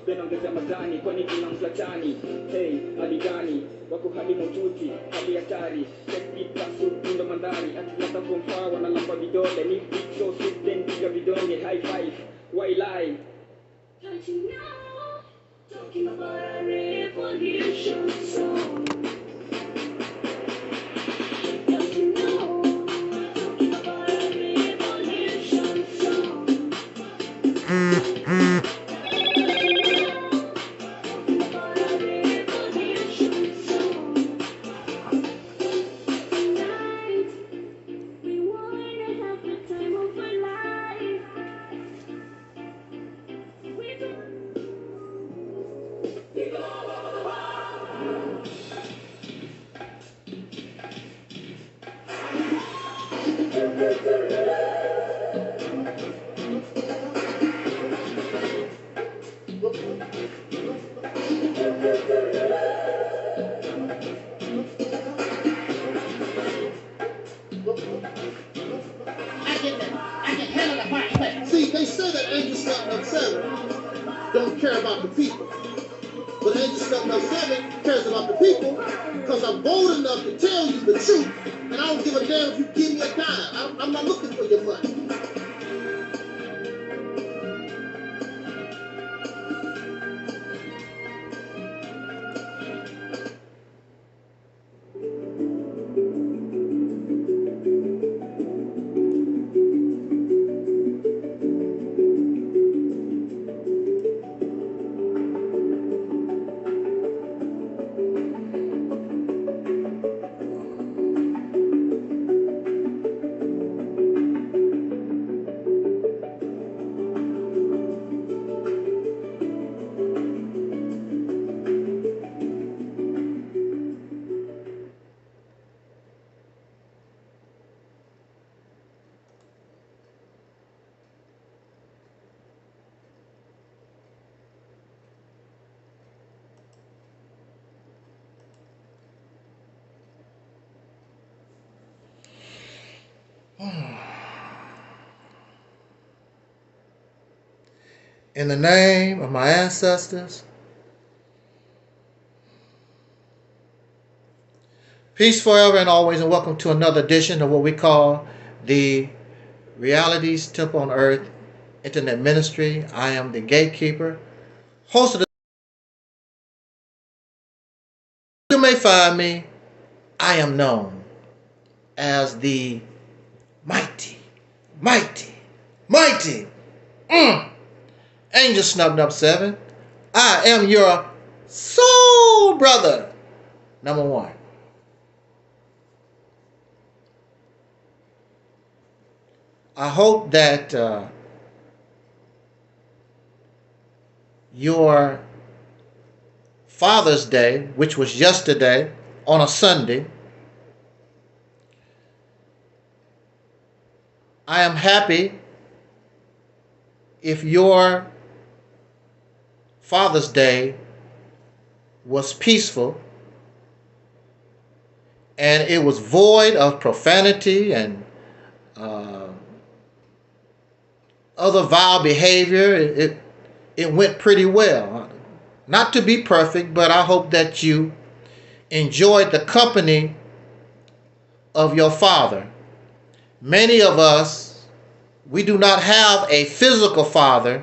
tunaongeza mazani kwani tunamflatani. Hey, hali gani? Wako hali maututi, hali hatari. Teknika suti ndo mandhari. Atleta kumfaa wanalamba vidole. Ni big show system, piga vidonge. High five, why lie? Don't you know? Talking about a revolution song. Don't you know? Talking about a revolution song. See, they say that Angel Step 7 don't care about the people. But Angel Step 7 cares about the people because I'm bold enough to tell you the truth. And I don't give a damn if you give me a dime. I'm not looking for your money. In the name of my ancestors, peace forever and always, and welcome to another edition of what we call the Realities Temple on Earth Internet Ministry. I am the gatekeeper, host of the. You may find me. I am known as the mighty Angel Step 7. I am your soul brother, number one. I hope that your Father's Day, which was yesterday on a Sunday, I am happy if your Father's Day was peaceful and it was void of profanity and other vile behavior. It went pretty well. Not to be perfect, but I hope that you enjoyed the company of your father. Many of us, we do not have a physical father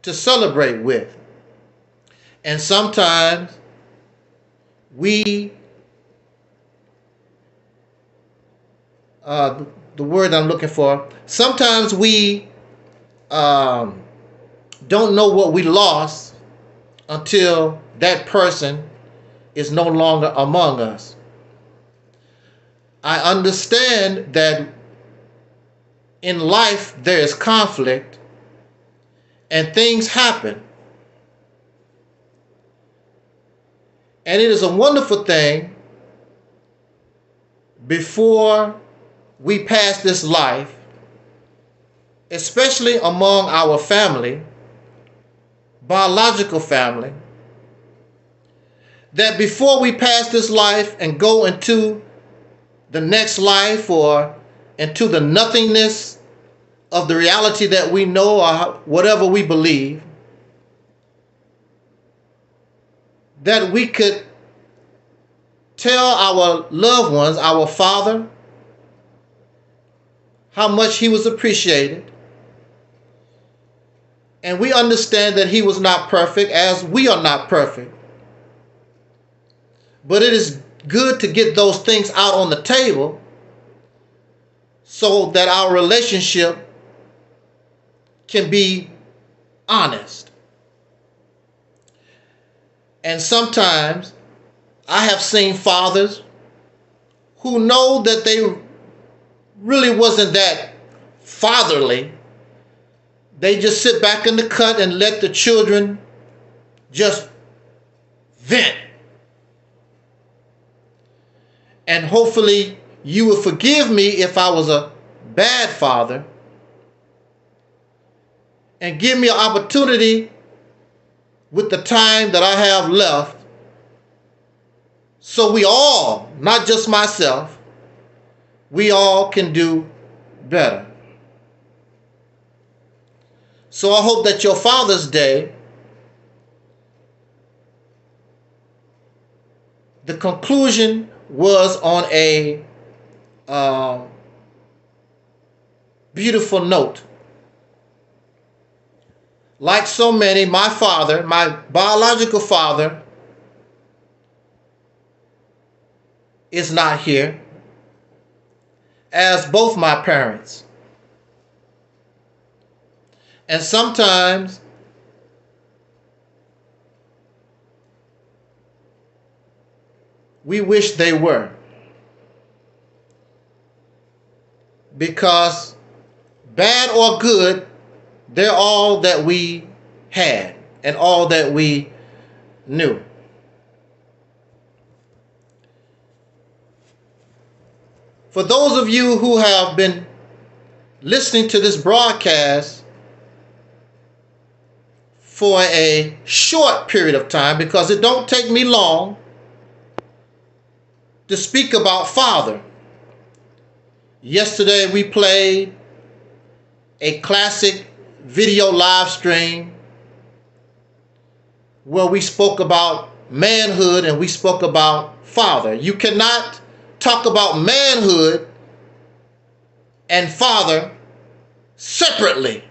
to celebrate with. And sometimes we, the word I'm looking for, sometimes we don't know what we lost until that person is no longer among us. I understand that in life there is conflict and things happen. And it is a wonderful thing before we pass this life, especially among our family, biological family, that before we pass this life and go into the next life or into the nothingness of the reality that we know or whatever we believe, that we could tell our loved ones, our father, how much he was appreciated. And we understand that he was not perfect, as we are not perfect. But it is good to get those things out on the table so that our relationship can be honest. And sometimes I have seen fathers who know that they really wasn't that fatherly. They just sit back in the cut and let the children just vent. And hopefully you will forgive me if I was a bad father, and give me an opportunity with the time that I have left, so we all, not just myself, we all can do better. So I hope that your Father's Day, the conclusion was on a beautiful note. Like so many, my father, my biological father, is not here, as both my parents. And sometimes we wish they were, because bad or good, they're all that we had and all that we knew. For those of you who have been listening to this broadcast for a short period of time, because it don't take me long to speak about father. Yesterday we played a classic video live stream where we spoke about manhood and we spoke about father. You cannot talk about manhood and father separately.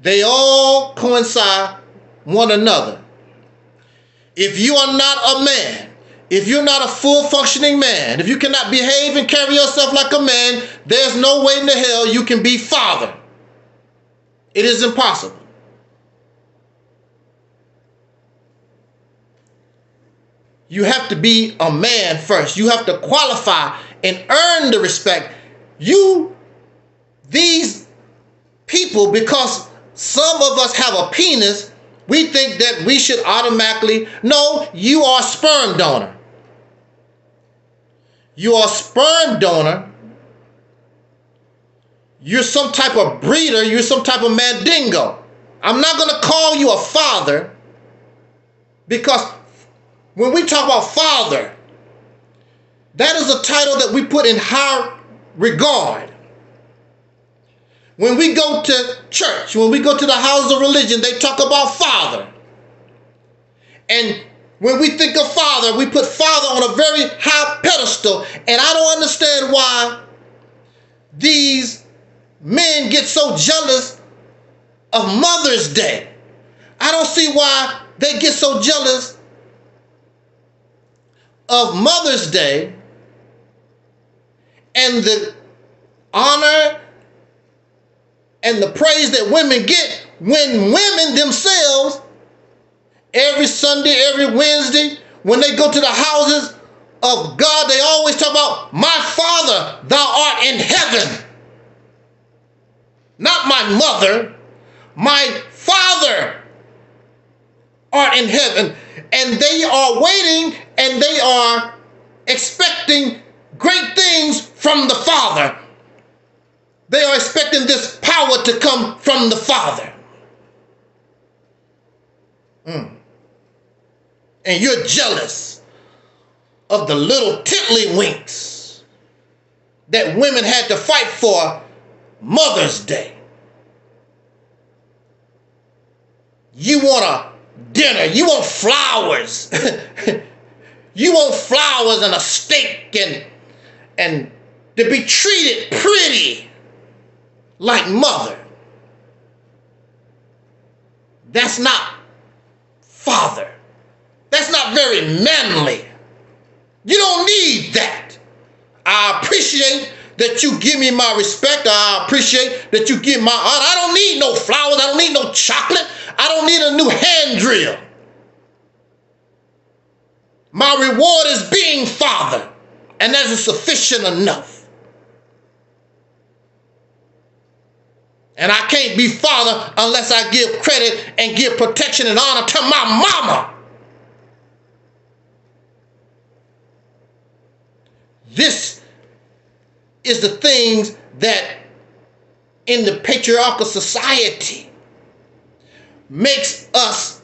They all coincide one another. If you are not a man, if you're not a full functioning man, if you cannot behave and carry yourself like a man, there's no way in the hell you can be father. It is impossible. You have to be a man first. You have to qualify and earn the respect. These people, because some of us have a penis, we think that we should automatically, no, you are a sperm donor. You are a sperm donor. You're some type of breeder. You're some type of mandingo. I'm not going to call you a father, because when we talk about father, that is a title that we put in high regard. When we go to church, when we go to the house of religion, they talk about father. And when we think of father, we put father on a very high pedestal. And I don't understand why these men get so jealous of Mother's Day. I don't see why they get so jealous of Mother's Day and the honor and the praise that women get, when women themselves, every Sunday, every Wednesday, when they go to the houses of God, they always talk about, my Father, thou art in heaven. Not my mother, my Father art in heaven. And they are waiting and they are expecting great things from the Father. They are expecting this power to come from the Father. And you're jealous of the little tiddlywinks that women had to fight for Mother's Day. You want to dinner. You want flowers. You want flowers and a steak and to be treated pretty like mother. That's not father. That's not very manly. You don't need that. I appreciate that you give me my respect. I appreciate that you give my honor. I don't need no flowers. I don't need no chocolate. I don't need a new hand drill. My reward is being father, and that is sufficient enough. And I can't be father unless I give credit and give protection and honor to my mama. This is the things that in the patriarchal society makes us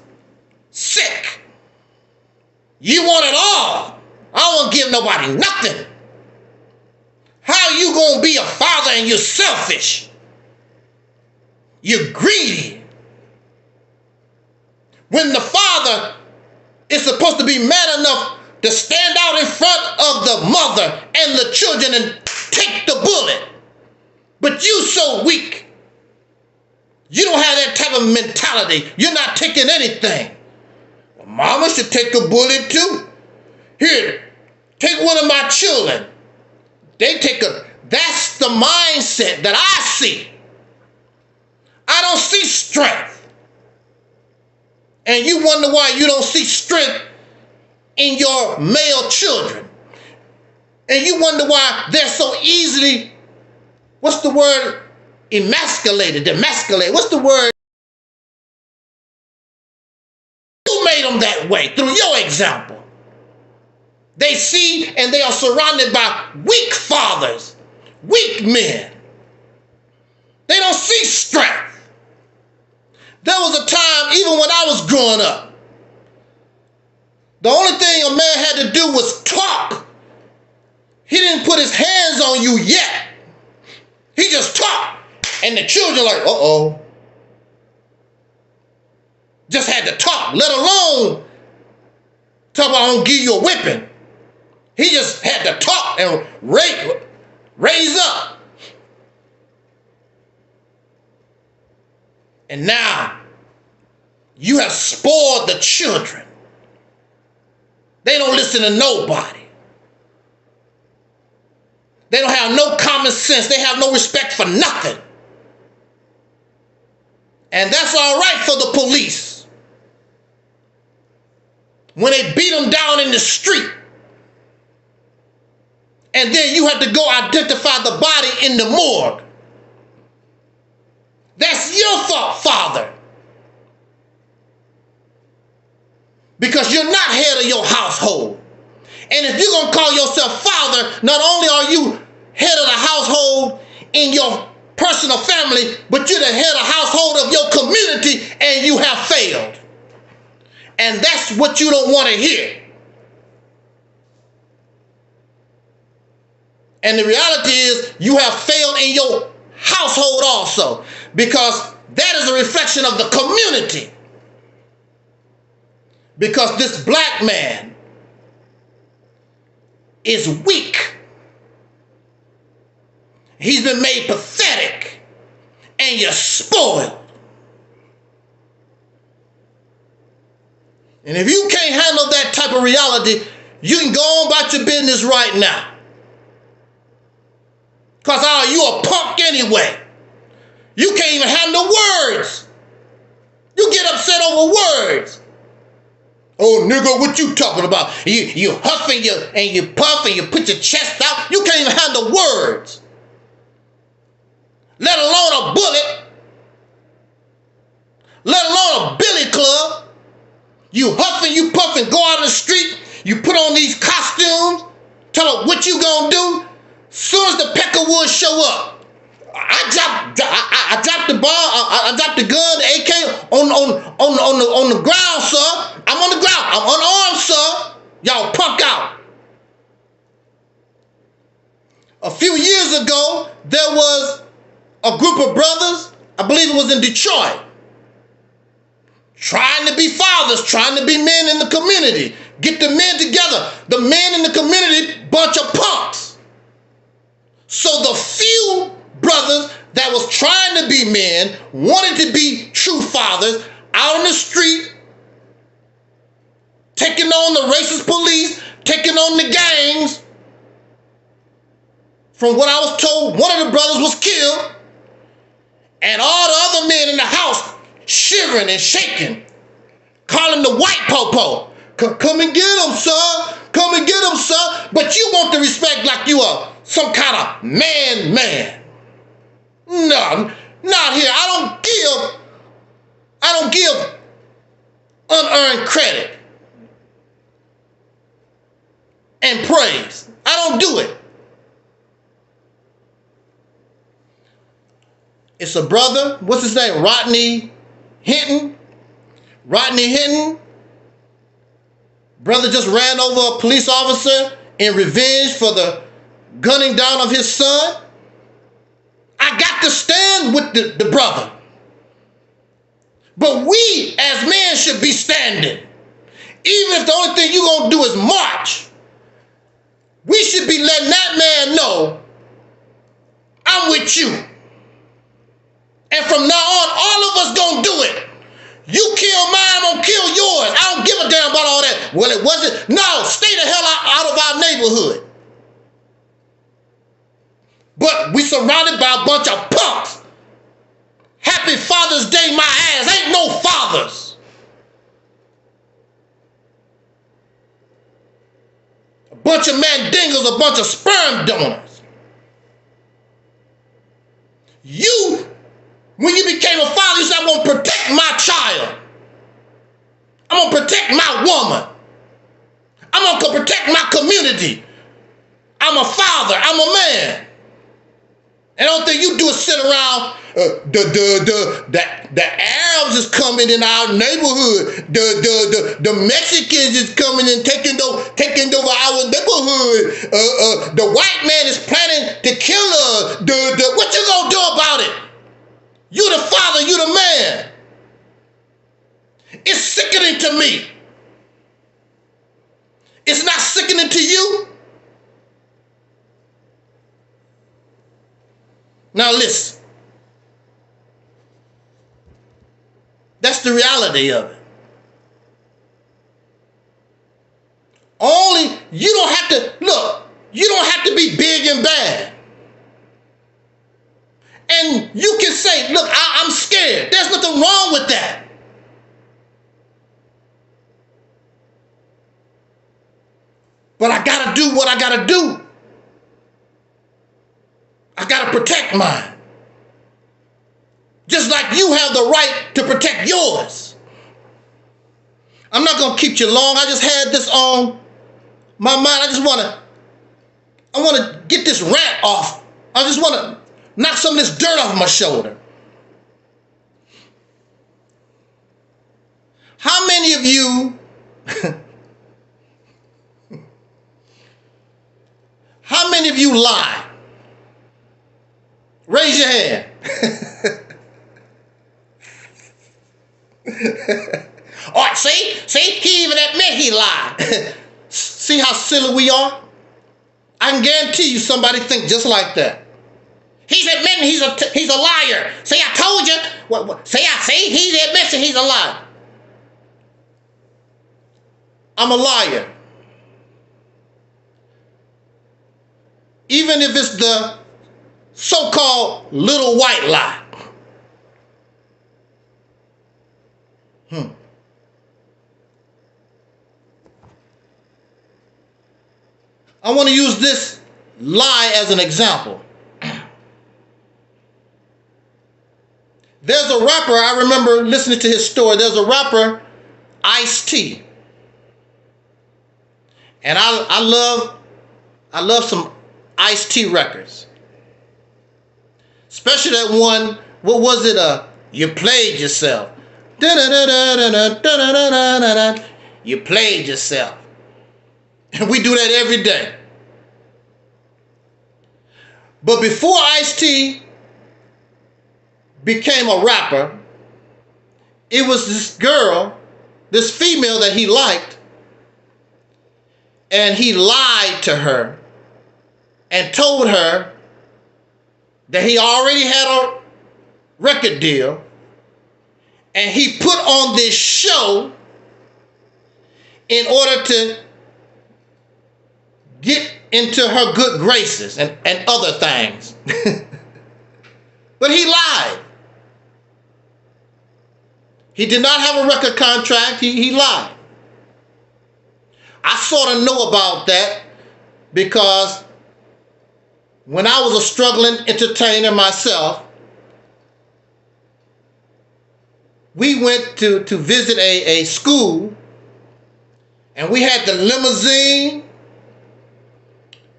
sick. You want it all. I don't want to give nobody nothing. How you going to be a father and you're selfish? You're greedy. When the father is supposed to be man enough to stand out in front of the mother and the children and take the bullet. But you so weak. You don't have that type of mentality. You're not taking anything. Well, mama should take a bullet too. Here, take one of my children. That's the mindset that I see. I don't see strength. And you wonder why you don't see strength in your male children. And you wonder why they're so easily, what's the word? Emasculated. What's the word? You made them that way through your example. They see and they are surrounded by weak fathers, weak men. They don't see strength. There was a time, even when I was growing up, the only thing a man had to do was talk. He didn't put his hands on you yet. He just talked. And the children like, uh-oh. Just had to talk, let alone talk about I'm gonna give you a whipping. He just had to talk and raise up. And now you have spoiled the children. They don't listen to nobody. They don't have no common sense. They have no respect for nothing. And that's all right for the police. When they beat them down in the street. And then you have to go identify the body in the morgue. That's your fault, father. Because you're not head of your household. And if you're going to call yourself father, not only are you head of the household in your personal family, but you're the head of household of your community, and you have failed. And that's what you don't want to hear. And the reality is you have failed in your household also, because that is a reflection of the community. Because this black man is weak. He's been made pathetic, and you're spoiled. And if you can't handle that type of reality, you can go on about your business right now. Because you a punk anyway. You can't even handle words. You get upset over words. Oh, nigga, what you talking about? You huffing and you puff and you put your chest out. You can't even handle words. Let alone a bullet. Let alone a billy club. You huffing, you puffing, go out in the street. You put on these costumes. Tell them what you gonna do. Soon as the Peckerwood show up, I dropped the bomb. I dropped the gun, the AK on the ground, sir. I'm on the ground. I'm unarmed, sir. Y'all punk out. A few years ago, there was a group of brothers. I believe it was in Detroit. trying to be fathers, trying to be men in the community. Get the men together. The men in the community, bunch of punks. So the few brothers that was trying to be men, wanted to be true fathers, out on the street, taking on the racist police, taking on the gangs. From what I was told, one of the brothers was killed, and all the other men in the house shivering and shaking, calling the white popo. Come and get him, sir. Come and get him, sir. But you want the respect like you are some kind of man. No, not here. I don't give unearned credit and praise. I don't do it. It's a brother, what's his name? Rodney Hinton. Brother just ran over a police officer in revenge for the gunning down of his son. I got to stand with the brother. But we as men should be standing. Even if the only thing you're going to do is march, we should be letting that man know, I'm with you. And from now on, all of us gonna do it. You kill mine, I'm gonna kill yours. I don't give a damn about all that. Well, it wasn't. No, stay the hell out of our neighborhood. But we surrounded by a bunch of punks. Happy Father's Day, my ass. Ain't no fathers. A bunch of mandingos, a bunch of sperm donors. You, when you became a father, you said, I'm going to protect my child. I'm going to protect my woman. I'm going to protect my community. I'm a father. I'm a man. And the only thing you do is sit around, the Arabs is coming in our neighborhood. The Mexicans is coming and taking over our neighborhood. The white man is planning to kill us. What you gonna do about it? You the father, you the man. It's sickening to me. It's not sickening to you. Now listen. That's the reality of it. Only, you don't have to, look, you don't have to be big and bad. And you can say, look, I'm scared. There's nothing wrong with that. But I gotta do what I gotta do. I gotta protect mine. Just like you have the right to protect yours. I'm not gonna keep you long. I just had this on my mind. I want to get this rant off. I just want to knock some of this dirt off my shoulder. How many of you how many of you lie? Raise your hand. All right, see, he even admit he lied. See how silly we are? I can guarantee you somebody think just like that. He's admitting he's a liar. See, I told you. See, he's admitting he's a liar. I'm a liar. Even if it's the so-called little white lie. I want to use this lie as an example. There's a rapper, I remember listening to his story. There's a rapper, Ice-T. And I love some Ice-T records. Especially that one, what was it? You Played Yourself. You played yourself. And we do that every day. But before Ice-T became a rapper, it was this girl, this female that he liked, and he lied to her and told her that he already had a record deal, and he put on this show in order to get into her good graces and other things. But he lied. He did not have a record contract. He lied. I sort of know about that because when I was a struggling entertainer myself, we went to visit a school, and we had the limousine,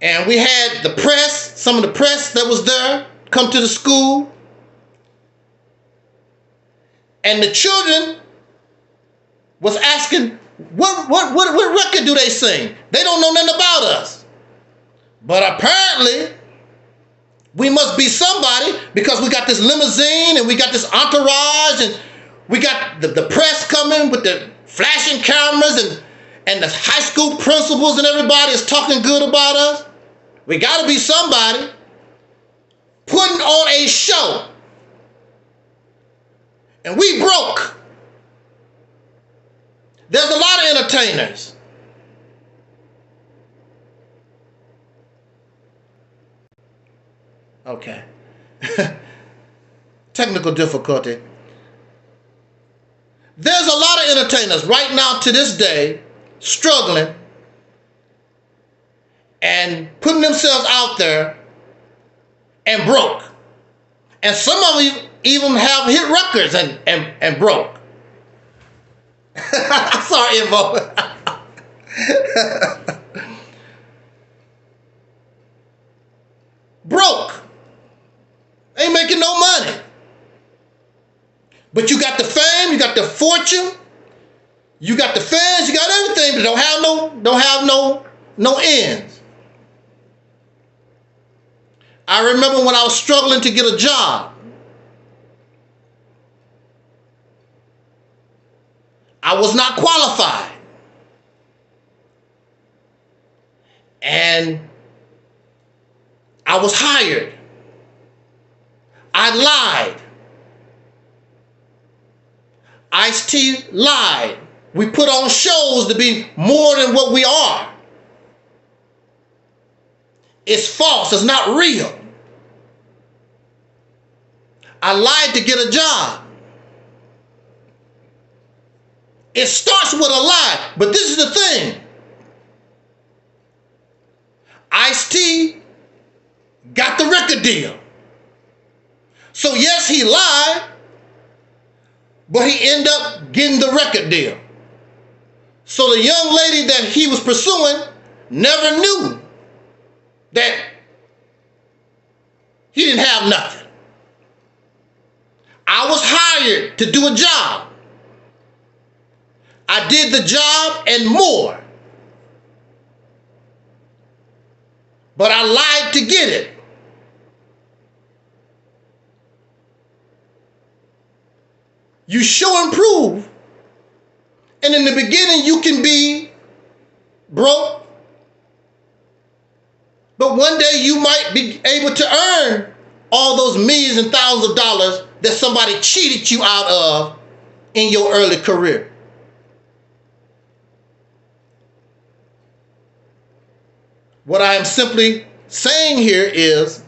and we had the press, some of the press that was there, come to the school. And the children was asking, what record do they sing? They don't know nothing about us. But apparently, we must be somebody because we got this limousine and we got this entourage and we got the press coming with the flashing cameras and the high school principals and everybody is talking good about us. We got to be somebody putting on a show. And we broke. There's a lot of entertainers. Okay. Technical difficulty. There's a lot of entertainers right now to this day struggling and putting themselves out there and broke. And some of them even have hit records and broke. Sorry, EnVogue. Broke. Ain't making no money. But you got the fame, you got the fortune, you got the fans, you got everything, but don't have no ends. I remember when I was struggling to get a job. I was not qualified. And I was hired. I lied. Ice-T lied. We put on shows to be more than what we are. It's false. It's not real. I lied to get a job. It starts with a lie, but this is the thing. Ice-T got the record deal. So yes, he lied, but he ended up getting the record deal. So the young lady that he was pursuing never knew that he didn't have nothing. I was hired to do a job. I did the job and more. But I lied to get it. You show and prove. And in the beginning, you can be broke. But one day you might be able to earn all those millions and thousands of dollars that somebody cheated you out of in your early career. What I am simply saying here is,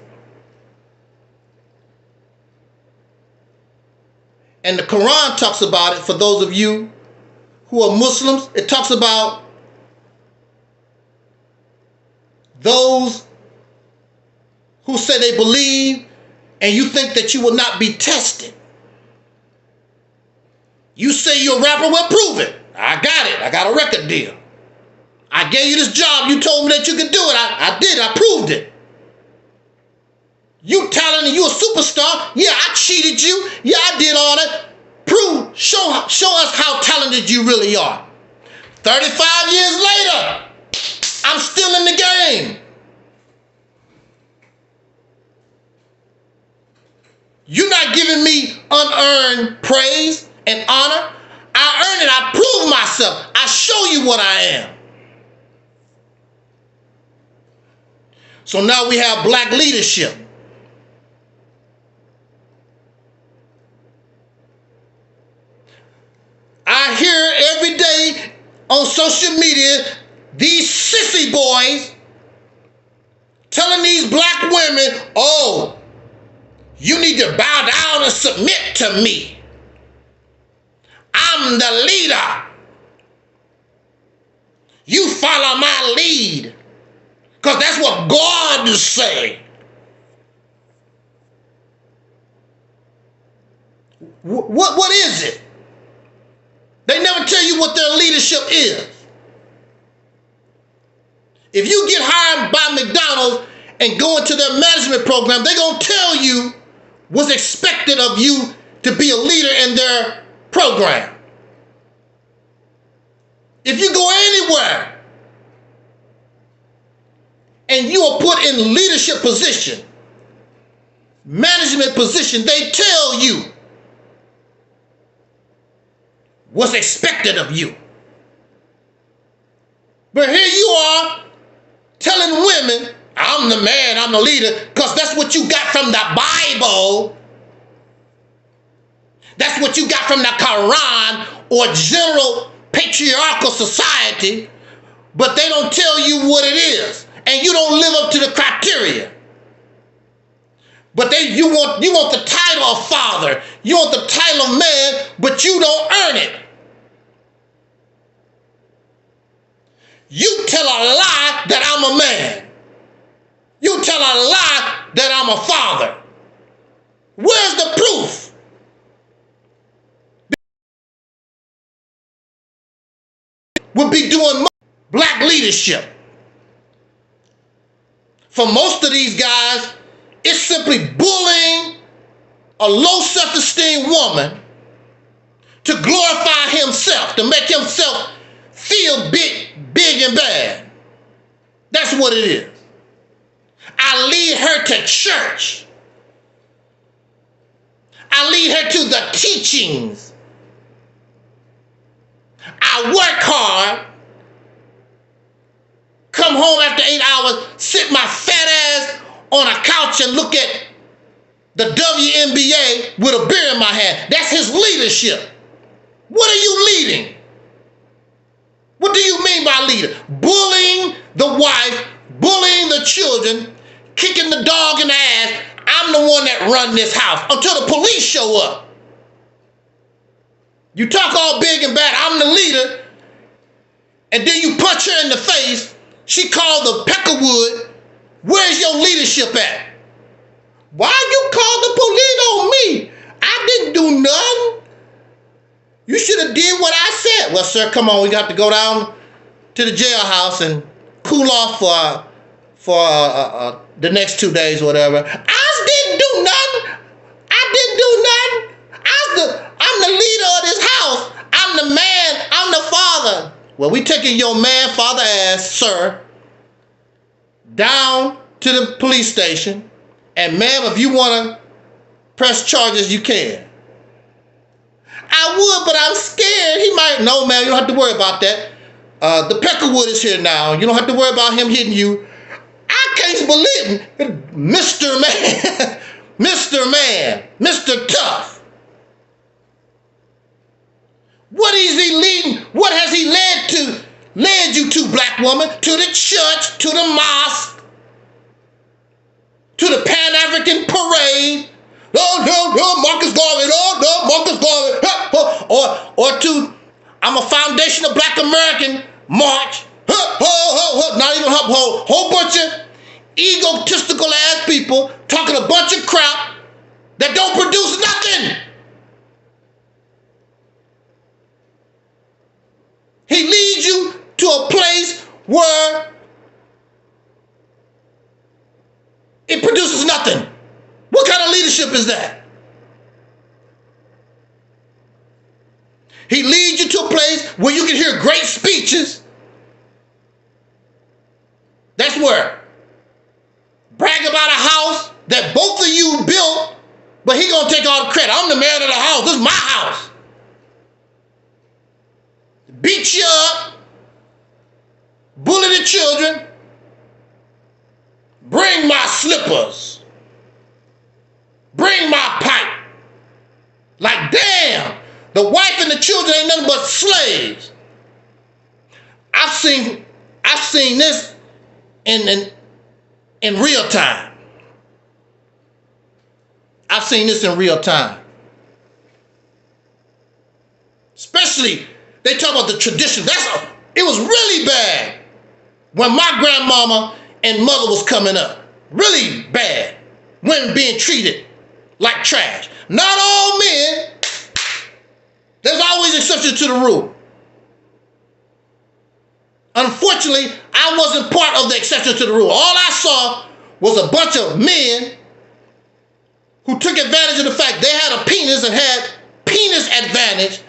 and the Quran talks about it for those of you who are Muslims, it talks about those who say they believe and you think that you will not be tested. You say you're a rapper, well, prove it. I got it. I got a record deal. I gave you this job. You told me that you could do it. I did. I proved it. You talented. You a superstar. Yeah, I cheated you. Yeah, I did all that. Prove. Show us how talented you really are. 35 years later, I'm still in the game. You're not giving me unearned praise and honor. I earn it. I prove myself. I show you what I am. So now we have black leadership. I hear every day on social media these sissy boys telling these black women, oh, you need to bow down and submit to me. I'm the leader. You follow my lead. Because that's what God is saying. What is it? They never tell you what their leadership is. If you get hired by McDonald's and go into their management program, they're going to tell you what's expected of you to be a leader in their program. If you go anywhere and you are put in leadership position, management position, they tell you what's expected of you. But here you are telling women, I'm the man, I'm the leader, because that's what you got from the Bible. That's what you got from the Quran or general patriarchal society, but they don't tell you what it is. And you don't live up to the criteria. But you want the title of father. You want the title of man, but you don't earn it. You tell a lie that I'm a man. You tell a lie that I'm a father. Where's the proof? Would be doing black leadership. For most of these guys, it's simply bullying a low self-esteem woman to glorify himself, to make himself feel big and bad. That's what it is. I lead her to church. I lead her to the teachings. I work hard, come home after 8 hours, sit my fat ass on a couch and look at the WNBA with a beer in my hand. That's his leadership. What are you leading? What do you mean by leader? Bullying the wife, bullying the children, kicking the dog in the ass. I'm the one that run this house until the police show up. You talk all big and bad, I'm the leader, and then you punch her in the face. She called the Peckerwood. Where's your leadership at? Why you called the police on me? I didn't do nothing. You should have did what I said. Well, sir, come on. We got to go down to the jailhouse and cool off for the next 2 days or whatever. I didn't do nothing. I'm the leader of this house. I'm the man. I'm the father. Well, we taking your man, father ass, sir, down to the police station. And ma'am, if you want to press charges, you can. I would, but I'm scared. He might. No, ma'am, you don't have to worry about that. The Peckerwood is here now. You don't have to worry about him hitting you. I can't believe it. Mr. Man. Mr. Man. Mr. Tough. What is he leading? What has he led you to, black woman? To the church, to the mosque, to the Pan-African parade. No, Marcus Garvey. No, Marcus Garvey. Or to, I'm a foundation of Black American march. Not even a whole bunch of egotistical ass people talking a bunch of crap that don't produce nothing. He leads you to a place where it produces nothing. What kind of leadership is that? He leads you to a place where you can hear great speeches. That's where. Brag about a house that both of you built, but he gonna take all the credit. I'm the man of the house. This is my house. beat you up, bully the children, bring my slippers, bring my pipe. Like, damn, the wife and the children ain't nothing but slaves. I've seen this in real time. I've seen this in real time. Especially, they talk about the tradition. It was really bad when my grandmama and mother was coming up. Really bad. Women being treated like trash. Not all men. There's always exceptions to the rule. Unfortunately, I wasn't part of the exception to the rule. All I saw was a bunch of men who took advantage of the fact they had a penis and had penis advantage,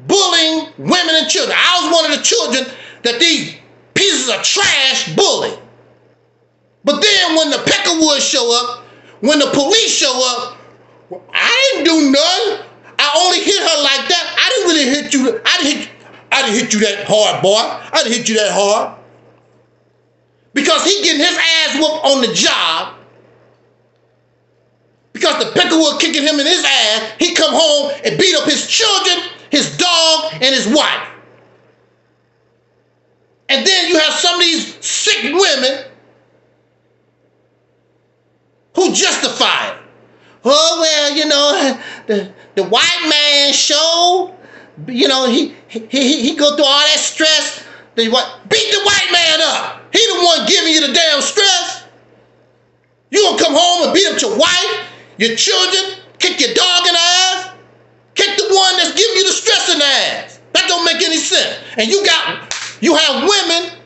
bullying women and children. I was one of the children that these pieces of trash bully. But then when the Peckerwoods show up, when the police show up, I didn't do nothing. I only hit her like that. I didn't really hit you. I didn't hit you that hard, boy. I didn't hit you that hard. Because he getting his ass whooped on the job. Because the Peckerwood kicking him in his ass, he come home and beat up his children, his dog, and his wife. And then you have some of these sick women who justify it. Oh, well, you know, the white man show, you know, he go through all that stress. Beat the white man up. He the one giving you the damn stress. You gonna come home and beat up your wife, your children, kick your dog in the ass, kick the one that's giving you the stress in the ass. That don't make any sense. And you have women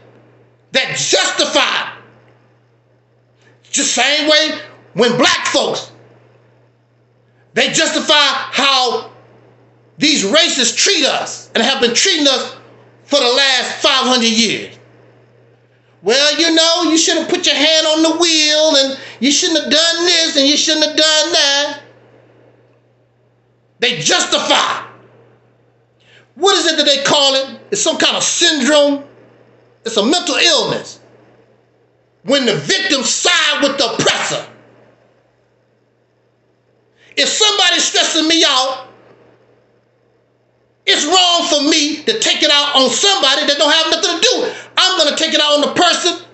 that justify. Just same way when black folks, they justify how these racists treat us and have been treating us for the last 500 years. Well, you know, you should have put your hand on the wheel and you shouldn't have done this and you shouldn't have done that. They justify. What is it that they call it? It's some kind of syndrome. It's a mental illness. When the victim side with the oppressor. If somebody's stressing me out, it's wrong for me to take it out on somebody that don't have nothing to do with it. I'm going to take it out on the person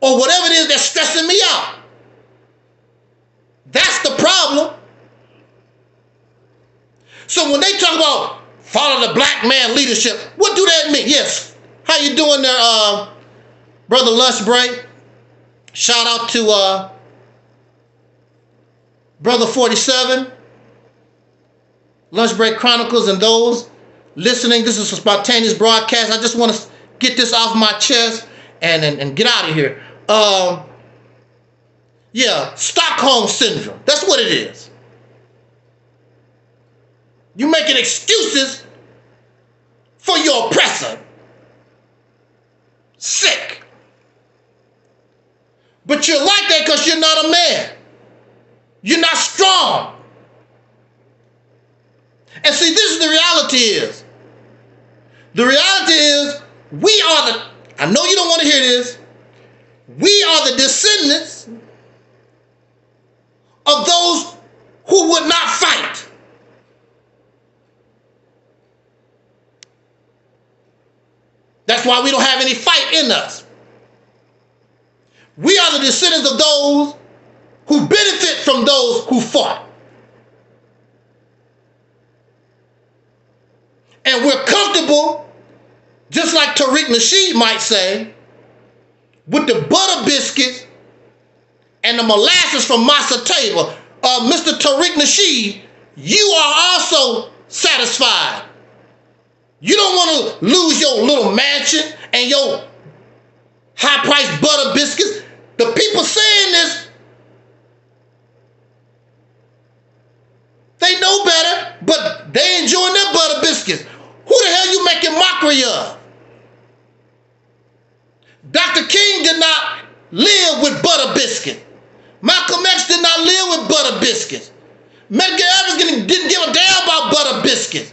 or whatever it is that's stressing me out. That's the problem. So when they talk about follow the black man leadership, what do that mean? Yes. How you doing there, Brother Lunch Break? Shout out to Brother 47, Lunch Break Chronicles, and those listening. This is a spontaneous broadcast. I just want to get this off my chest and get out of here. Yeah, Stockholm Syndrome. That's what it is. You making excuses for your oppressor. Sick. But you're like that because you're not a man. You're not strong. And see, this is the reality is. The reality is, we are the, I know you don't want to hear this, we are the descendants of those who would not fight. That's why we don't have any fight in us. We are the descendants of those who benefit from those who fought. And we're comfortable, just like Tariq Nasheed might say, with the butter biscuits and the molasses from Masa Table. Mr. Tariq Nasheed, you are also satisfied. You don't want to lose your little mansion and your high-priced butter biscuits. The people saying this, they know better, but they enjoying their butter biscuits. Who the hell you making mockery of? Dr. King did not live with butter biscuits. Malcolm X did not live with butter biscuits. Medgar Evers didn't give a damn about butter biscuits.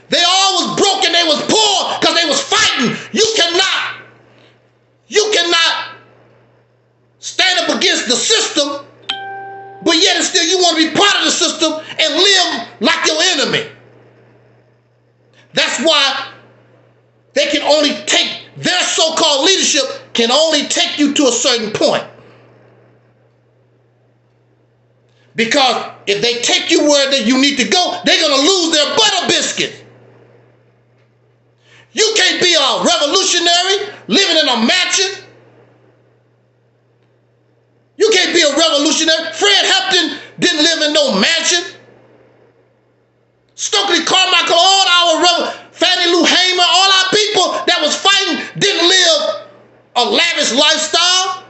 They all was broke and they was poor because they was why they can only take, their so-called leadership can only take you to a certain point. Because if they take you where you need to go, they're going to lose their butter biscuits. You can't be a revolutionary living in a mansion. You can't be a revolutionary. Fred Hampton didn't live in no mansion. Stokely Carmichael, all our Fannie Lou Hamer, all our people that was fighting didn't live a lavish lifestyle.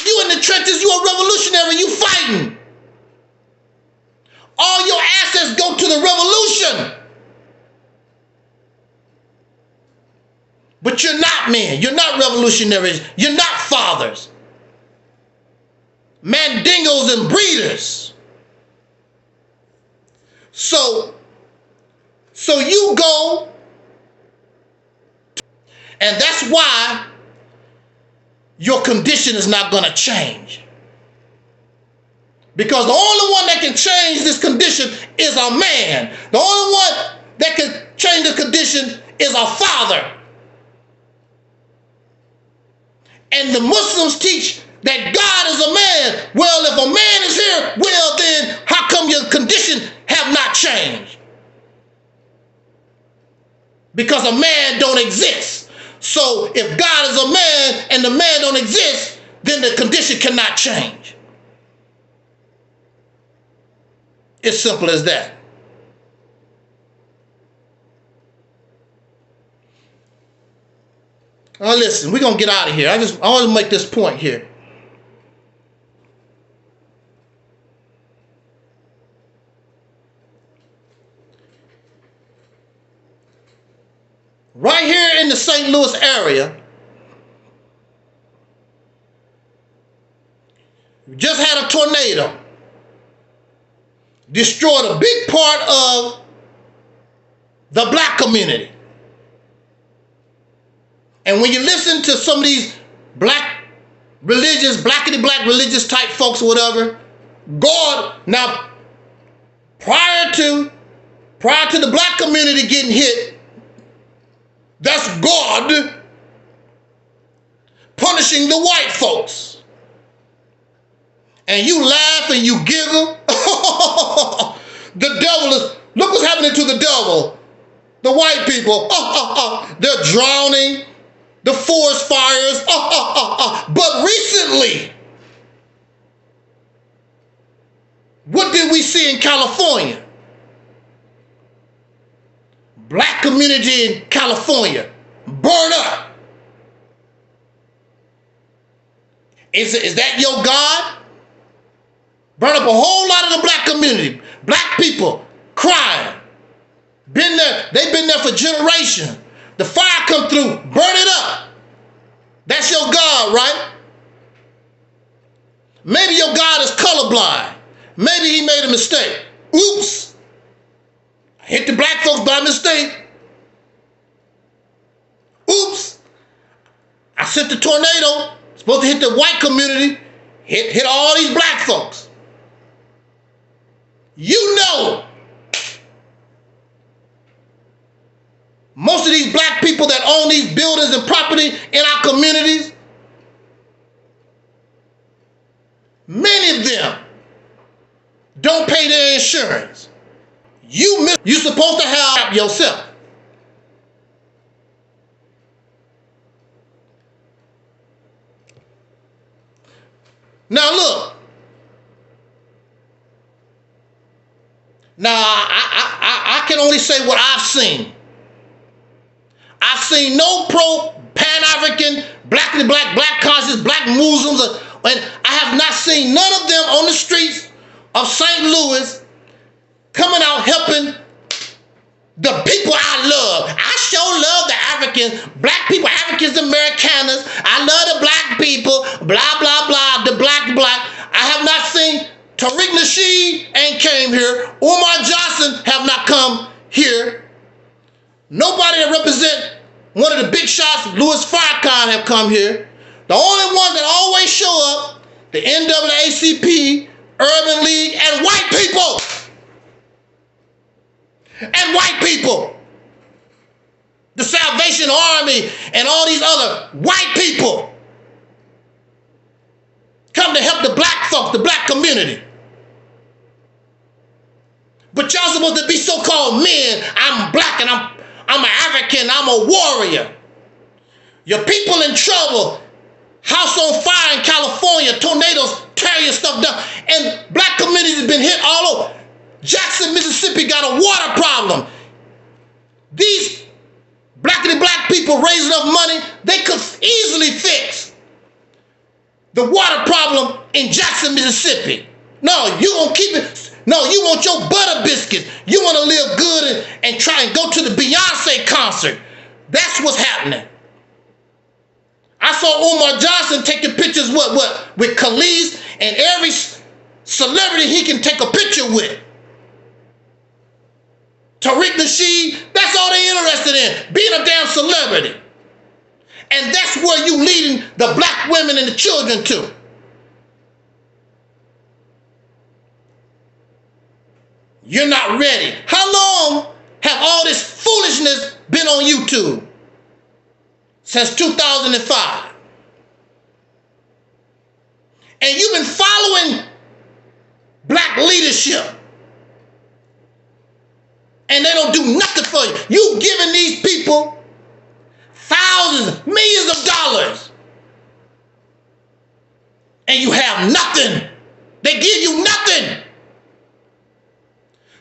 You in the trenches, you a revolutionary, you fighting. All your assets go to the revolution. But you're not men. You're not revolutionaries. You're not fathers. Mandingos and breeders. So you go, and that's why your condition is not going to change. Because the only one that can change this condition is a man. The only one that can change the condition is a father. And the Muslims teach that God is a man. Well, if a man is here, well then, how come your condition have not changed? Because a man don't exist. So if God is a man and the man don't exist, then the condition cannot change. It's simple as that. Now listen, we're going to get out of here. I want to make this point here. Right here in the St. Louis area, we just had a tornado. Destroyed a big part of the black community. And when you listen to some of these black religious, blackity black religious type folks or whatever, God, now prior to the black community getting hit, that's God punishing the white folks. And you laugh and you giggle. The devil is, look what's happening to the devil. The white people, they're drowning. The forest fires, But recently, what did we see in California? Black community in California burn up. Is that your God? Burn up a whole lot of the black community. Black people crying. Been there, they've been there for generations. The fire come through, burn it up. That's your God, right? Maybe your God is colorblind. Maybe he made a mistake. Oops. I hit the black folks by mistake. Oops. I sent the tornado. Supposed to hit the white community. Hit all these black folks. You know, most of these black people that own these buildings and property in our communities, many of them don't pay their insurance. You're supposed to help yourself. Now look. Now I can only say what I've seen. I've seen no pro-Pan-African, blackity black, black conscious, black Muslims, and I have not seen none of them on the streets of St. Louis coming out helping the people I love. I sure love the Africans, black people, Africans Americaners. I love the black people, blah, blah, blah, the black. I have not seen Tariq Nasheed ain't came here. Umar Johnson have not come here. Nobody that represent one of the big shots, Louis Farrakhan, have come here. The only ones that always show up, the NAACP, Urban League, and white people. And white people. the Salvation Army, and all these other white people come to help the black folks, the black community. But y'all supposed to be so-called men. I'm black and I'm an African, I'm a warrior. Your people in trouble. House on fire in California, tornadoes tear your stuff down. And black communities have been hit all over. Jackson, Mississippi got a water problem. These blackity black people raise enough money, they could easily fix the water problem in Jackson, Mississippi. No, you gonna keep it. No, you want your butter biscuits. You want to live good and try and go to the Beyonce concert. That's what's happening. I saw Umar Johnson taking pictures with Khalees and every celebrity he can take a picture with. Tariq Nasheed, that's all they're interested in, being a damn celebrity. And that's where you leading the black women and the children to. You're not ready. How long have all this foolishness been on YouTube? Since 2005. And you've been following black leadership. And they don't do nothing for you. You've given these people thousands, millions of dollars. And you have nothing. They give you nothing.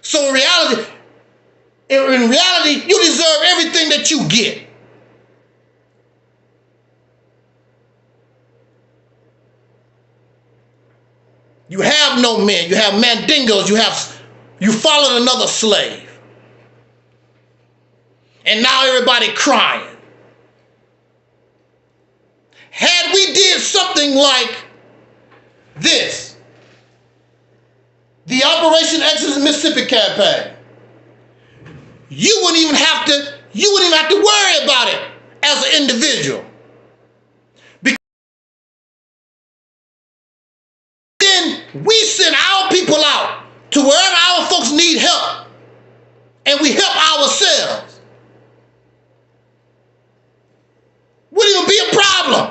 So in reality, you deserve everything that you get. You have no men. You have mandingos. You followed another slave. And now everybody crying. Had we did something like this, the Operation Exodus Mississippi campaign, you wouldn't even have to worry about it as an individual. We send our people out to wherever our folks need help, and we help ourselves. Wouldn't even be a problem.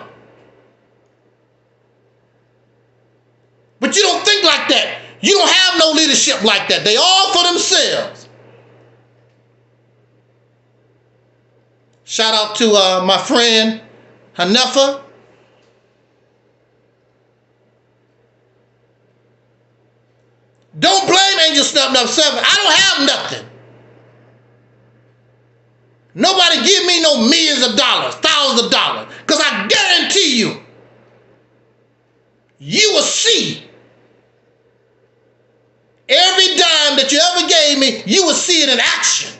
But you don't think like that. You don't have no leadership like that. They all for themselves. Shout out to my friend Hanefa. Don't blame Angel Snap 7. I don't have nothing. Nobody give me no millions of dollars, thousands of dollars. Because I guarantee you, you will see every dime that you ever gave me, you will see it in action.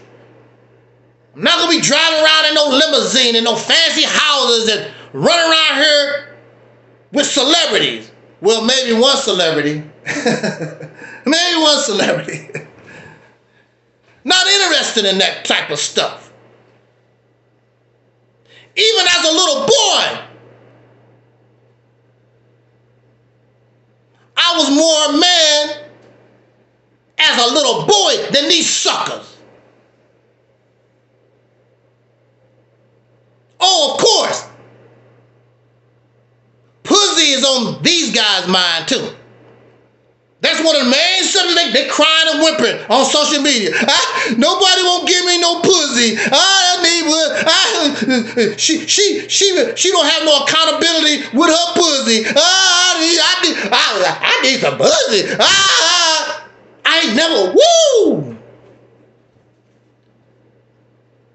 I'm not going to be driving around in no limousine and no fancy houses and running around here with celebrities. Well, maybe one celebrity. Maybe one celebrity. Not interested in that type of stuff. Even as a little boy, I was more a man as a little boy than these suckers. Oh, of course. Pussy is on these guys' mind too. That's one of the main subjects. They crying and whimpering on social media. Nobody won't give me no pussy. She don't have no accountability with her pussy. I need some pussy. I ain't never, woo!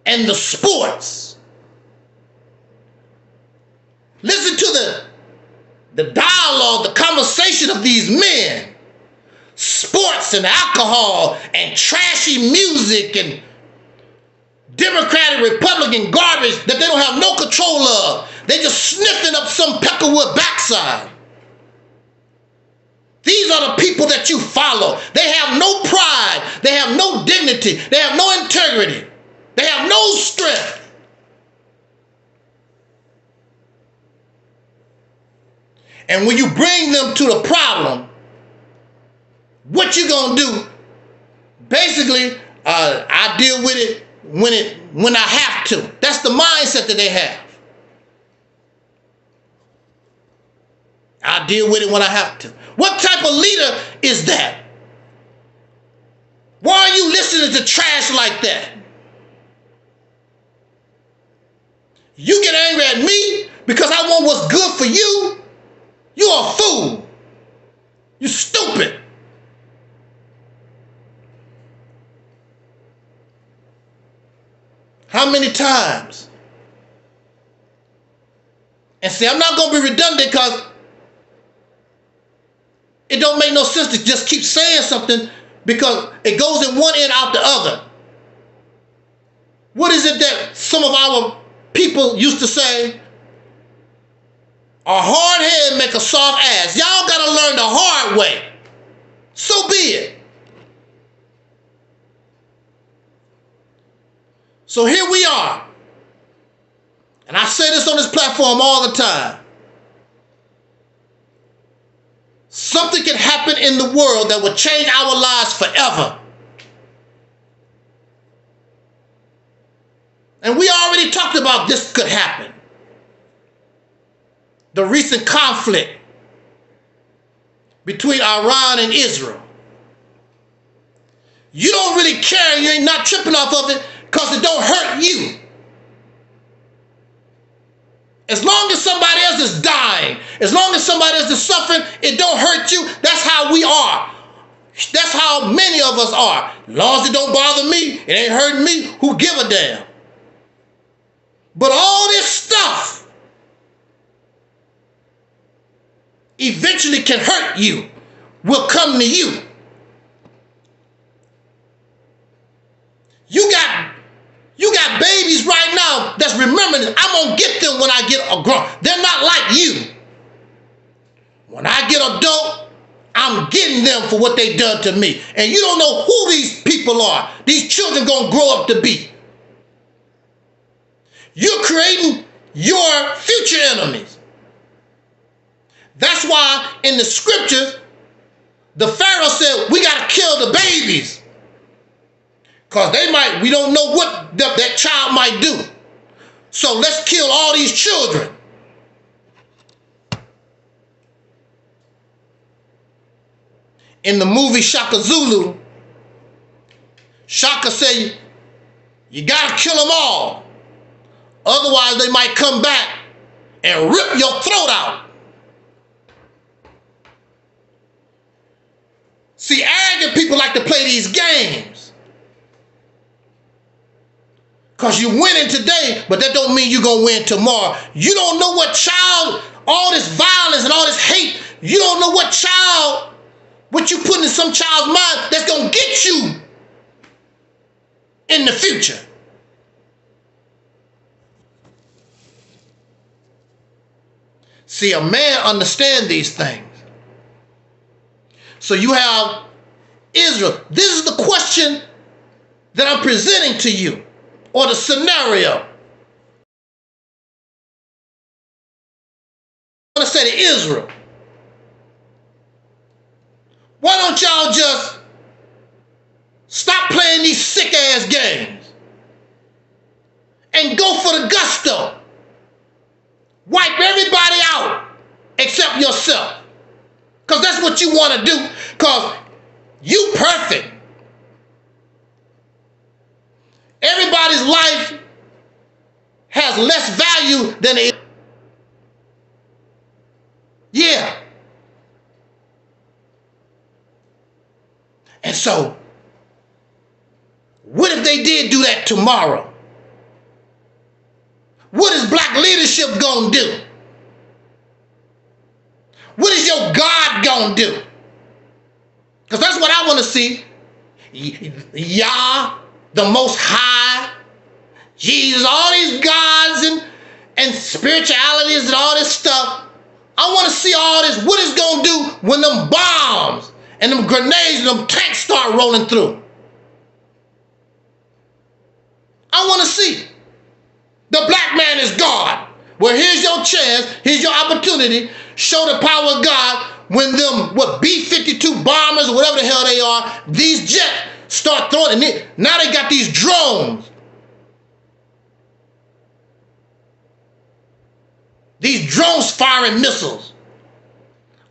And the sports. Listen to the dialogue, the conversation of these men. Sports and alcohol and trashy music and Democratic, Republican garbage that they don't have no control of. They just sniffing up some Peckerwood backside. These are the people that you follow. They have no pride. They have no dignity. They have no integrity. They have no strength. And when you bring them to the problem, what you gonna do? Basically, I deal with it when when I have to. That's the mindset that they have. I deal with it when I have to. What type of leader is that? Why are you listening to trash like that? You get angry at me because I want what's good for you? You're a fool. You're stupid. How many times? And see, I'm not going to be redundant because it don't make no sense to just keep saying something because it goes in one end out the other. What is it that some of our people used to say? A hard head make a soft ass. Y'all got to learn the hard way. So be it. So here we are. And I say this on this platform all the time. Something can happen in the world that will change our lives forever. And we already talked about this could happen. The recent conflict between Iran and Israel. You don't really care, you ain't not tripping off of it because it don't hurt you. As long as somebody else is dying, as long as somebody else is suffering, it don't hurt you. That's how we are. That's how many of us are. As long as it don't bother me, it ain't hurting me, who give a damn? But all this stuff eventually can hurt you, will come to you. You got babies right now that's remembering, I'm going to get them when I get a grown. They're not like you. When I get adult, I'm getting them for what they done to me. And you don't know who these people are. These children going to grow up to be. You're creating your future enemies. That's why in the scriptures, the Pharaoh said, we got to kill the babies. Because we don't know what that child might do. So let's kill all these children. In the movie Shaka Zulu, Shaka said, you got to kill them all. Otherwise, they might come back and rip your throat out. See, arrogant people like to play these games. Because you're winning today, but that don't mean you're going to win tomorrow. You don't know what child, all this violence and all this hate, you don't know what you put in some child's mind that's going to get you in the future. See, a man understands these things. So you have Israel. This is the question that I'm presenting to you, or the scenario. I want to say to Israel, why don't y'all just stop playing these sick ass games and go for the gusto? Wipe everybody out except yourself. Because that's what you want to do. Because you perfect. Everybody's life has less value than it. Yeah. And so, what if they did do that tomorrow? What is black leadership gonna do? What is your God gonna do? Because that's what I want to see. Yah, the Most High, Jesus, all these gods and spiritualities and all this stuff. I want to see all this. What it's gonna do when them bombs and them grenades and them tanks start rolling through? I want to see. The black man is God. Well, here's your chance. Here's your opportunity. Show the power of God when them, B-52 bombers or whatever the hell they are, these jets start throwing it. Now they got these drones these drones firing missiles.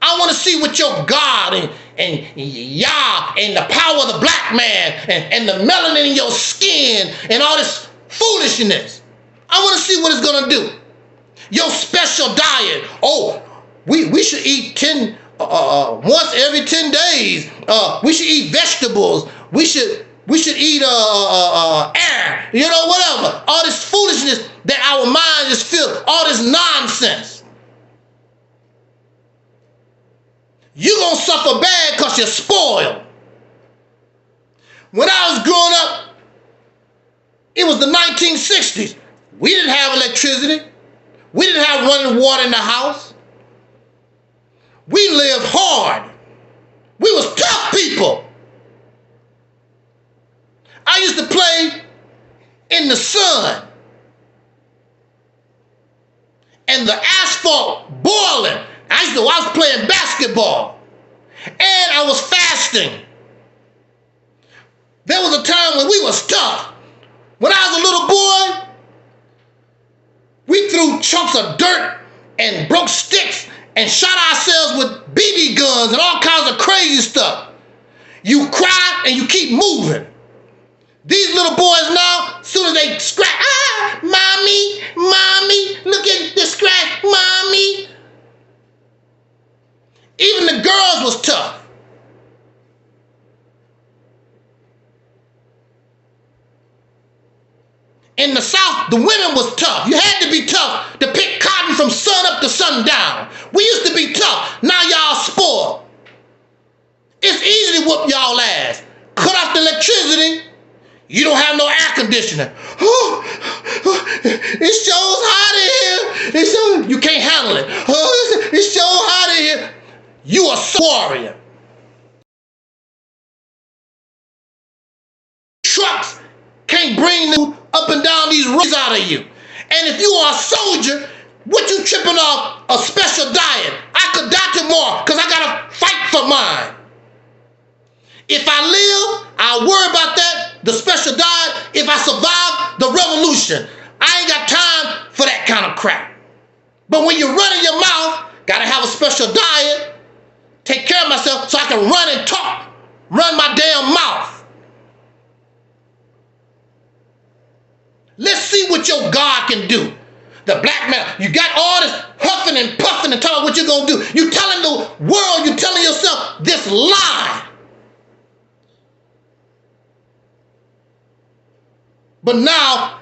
I want to see what your God and Yah and the power of the black man and the melanin in your skin and all this foolishness. I want to see what it's going to do. Your special diet. Oh, we should eat once every 10 days. We should eat vegetables. We should eat air. You know, whatever. All this foolishness that our mind is filled. All this nonsense. You're going to suffer bad because you're spoiled. When I was growing up, it was the 1960s. We didn't have electricity. We didn't have running water in the house. We lived hard. We was tough people. I used to play in the sun and the asphalt boiling. I was playing basketball and I was fasting. There was a time when we was tough. When I was a little boy, we threw chunks of dirt and broke sticks and shot ourselves with BB guns and all kinds of crazy stuff. You cry and you keep moving. These little boys now, as soon as they scratch, mommy, look at the scratch, mommy. Even the girls was tough. In the South, the women was tough. You had to be tough to pick cotton from sun up to sundown. We used to be tough. Now y'all spoiled. It's easy to whoop y'all ass. Cut off the electricity. You don't have no air conditioner. It shows hot in here. You can't handle it. It shows hot in here. You a warrior. Trucks can't bring them up and down these roads out of you. And if you are a soldier, what you tripping off a special diet? I could die tomorrow because I gotta fight for mine. If I live, I'll worry about that, the special diet. If I survive the revolution, I ain't got time for that kind of crap. But when you're running your mouth, gotta have a special diet. Take care of myself so I can run and talk. Run my damn mouth. Let's see what your God can do. The black man, you got all this huffing and puffing and talking what you're going to do. You telling the world, you telling yourself this lie. But now,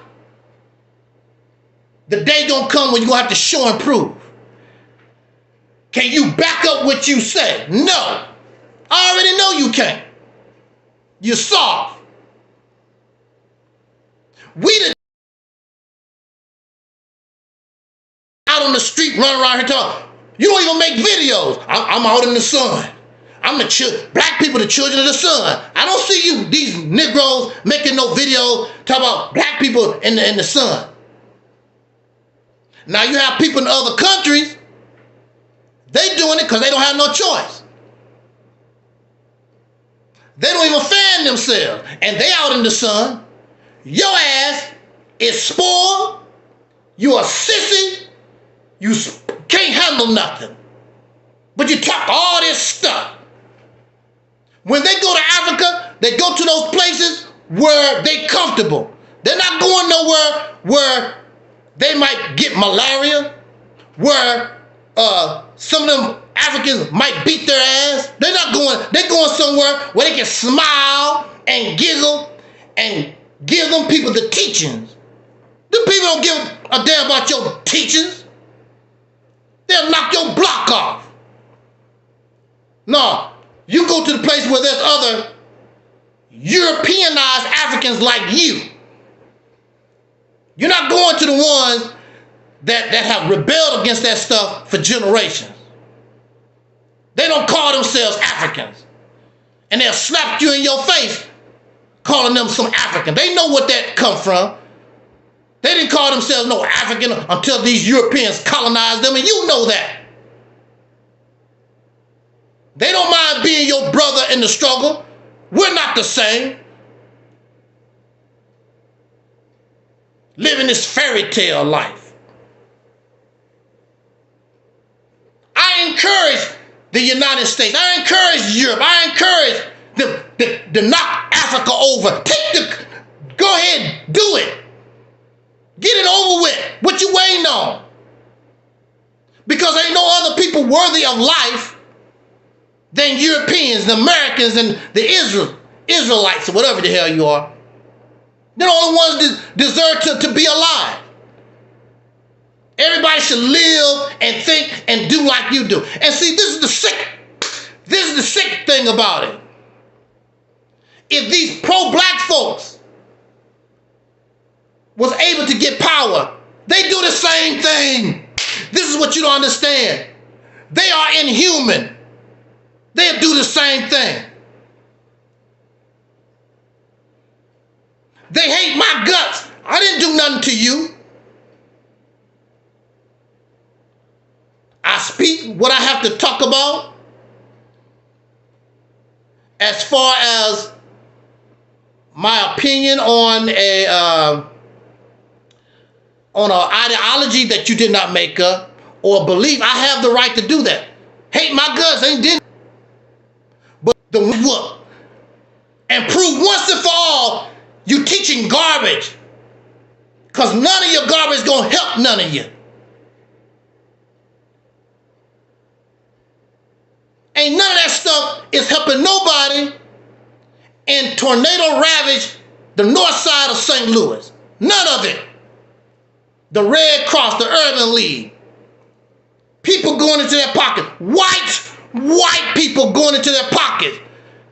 the day gonna come when you're going to have to show and prove. Can you back up what you say? No. I already know you can't. You're soft. We the out on the street running around here talking. You don't even make videos. I'm out in the sun. I'm black people, the children of the sun. I don't see you, these Negroes, making no videos talking about black people in the sun. Now you have people in other countries. They doing it because they don't have no choice. They don't even fan themselves. And they out in the sun. Your ass is spoiled. You a sissy. You can't handle nothing. But you talk all this stuff. When they go to Africa, they go to those places where they comfortable. They're not going nowhere where they might get malaria, where some of them Africans might beat their ass. They're going somewhere where they can smile and giggle and give them people the teachings. Them people don't give a damn about your teachings. They'll knock your block off. No, you go to the place where there's other Europeanized Africans like you. You're not going to the ones that have rebelled against that stuff for generations. They don't call themselves Africans. And they'll slap you in your face calling them some African. They know what that come from. They didn't call themselves no African until these Europeans colonized them, and you know that. They don't mind being your brother in the struggle. We're not the same. Living this fairy tale life. United States. I encourage Europe. I encourage them to knock Africa over. Go ahead, do it. Get it over with. What you waiting on? Because ain't no other people worthy of life than Europeans, the Americans, and the Israelites, or whatever the hell you are. They're the only ones that deserve to be alive. Everybody should live and think and do like you do. And see, this is the sick thing about it. If these pro-black folks was able to get power, they do the same thing. This is what you don't understand. They are inhuman. They'll do the same thing. They hate my guts. I didn't do nothing to you. I speak what I have to talk about as far as my opinion on an ideology that you did not make up or a belief. I have the right to do that. Hate my guts, ain't did. But the what? And prove once and for all you teaching garbage. Because none of your garbage is going to help none of you. Ain't none of that stuff is helping nobody in tornado ravaged the north side of St. Louis. None of it. The Red Cross, the Urban League. People going into their pockets. White people going into their pockets.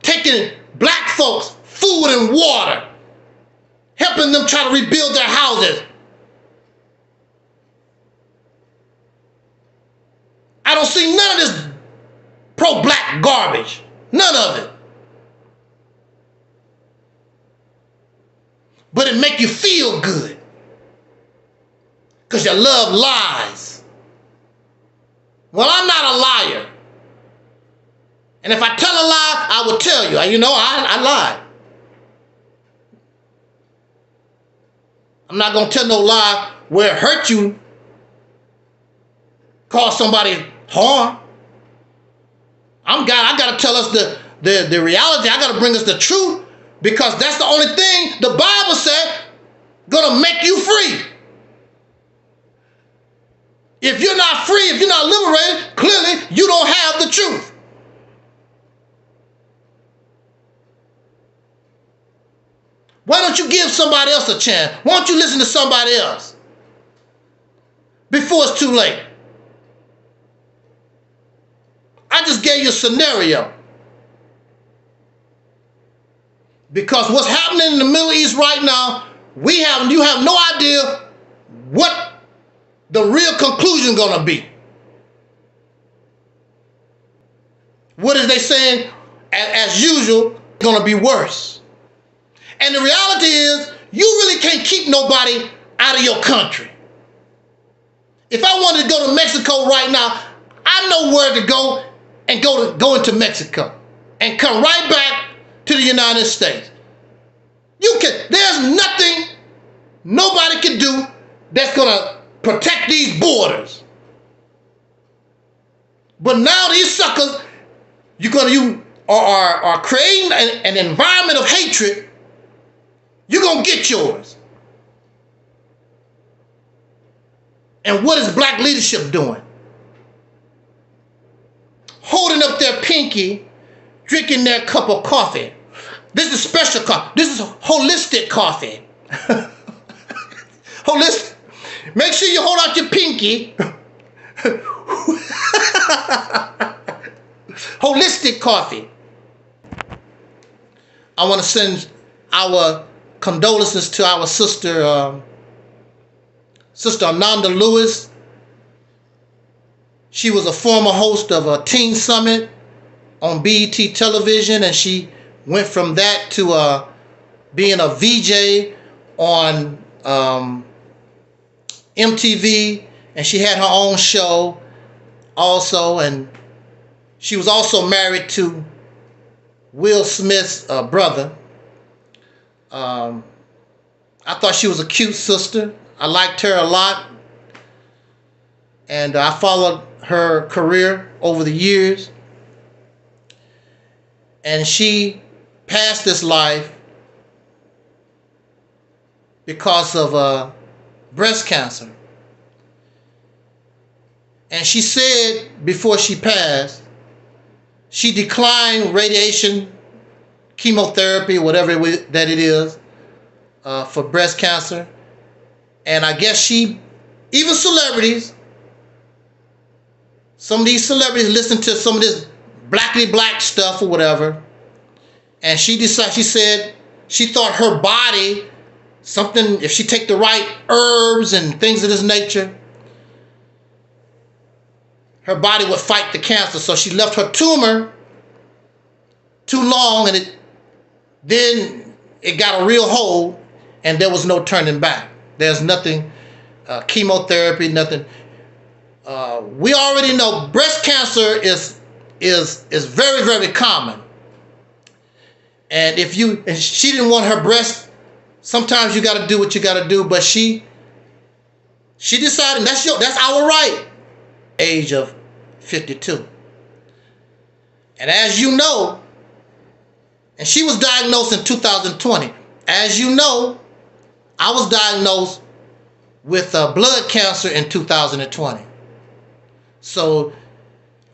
Taking black folks food and water. Helping them try to rebuild their houses. I don't see none of this pro-black garbage. None of it. But it make you feel good. Because you love lies. Well, I'm not a liar. And if I tell a lie, I will tell you. You know, I lied. I'm not going to tell no lie where it hurt you. Cause somebody harm. I got to tell us the reality. I got to bring us the truth, because that's the only thing the Bible said gonna make you free. If you're not free, if you're not liberated, clearly you don't have the truth. Why don't you give somebody else a chance? Why don't you listen to somebody else before it's too late? I just gave you a scenario. Because what's happening in the Middle East right now, you have no idea what the real conclusion is going to be. What is they saying? As usual, it's going to be worse. And the reality is, you really can't keep nobody out of your country. If I wanted to go to Mexico right now, I know where to go and go into Mexico and come right back to the United States. There's nothing nobody can do that's gonna protect these borders. But now these suckers, you are creating an environment of hatred. You're gonna get yours. And what is black leadership doing? Holding up their pinky, drinking their cup of coffee. This is special coffee. This is holistic coffee. Holistic. Make sure you hold out your pinky. Holistic coffee. I want to send our condolences to our sister, Sister Ananda Lewis. She was a former host of a Teen Summit on BET television, and she went from that to being a VJ on MTV, and she had her own show also, and she was also married to Will Smith's brother. I thought she was a cute sister. I liked her a lot, and I followed her career over the years. And she passed this life because of breast cancer. And she said before she passed, she declined radiation, chemotherapy, whatever that it is, for breast cancer. And I guess even celebrities, some of these celebrities listen to some of this blackity black stuff or whatever. And she said she thought her body, if she take the right herbs and things of this nature, her body would fight the cancer. So she left her tumor too long, and then it got a real hold, and there was no turning back. There's nothing, chemotherapy, nothing. We already know breast cancer is very, very common. And and she didn't want her breast, sometimes you got to do what you got to do, but she decided that's our right. Age of 52. And as you know, and she was diagnosed in 2020. As you know, I was diagnosed with blood cancer in 2020. So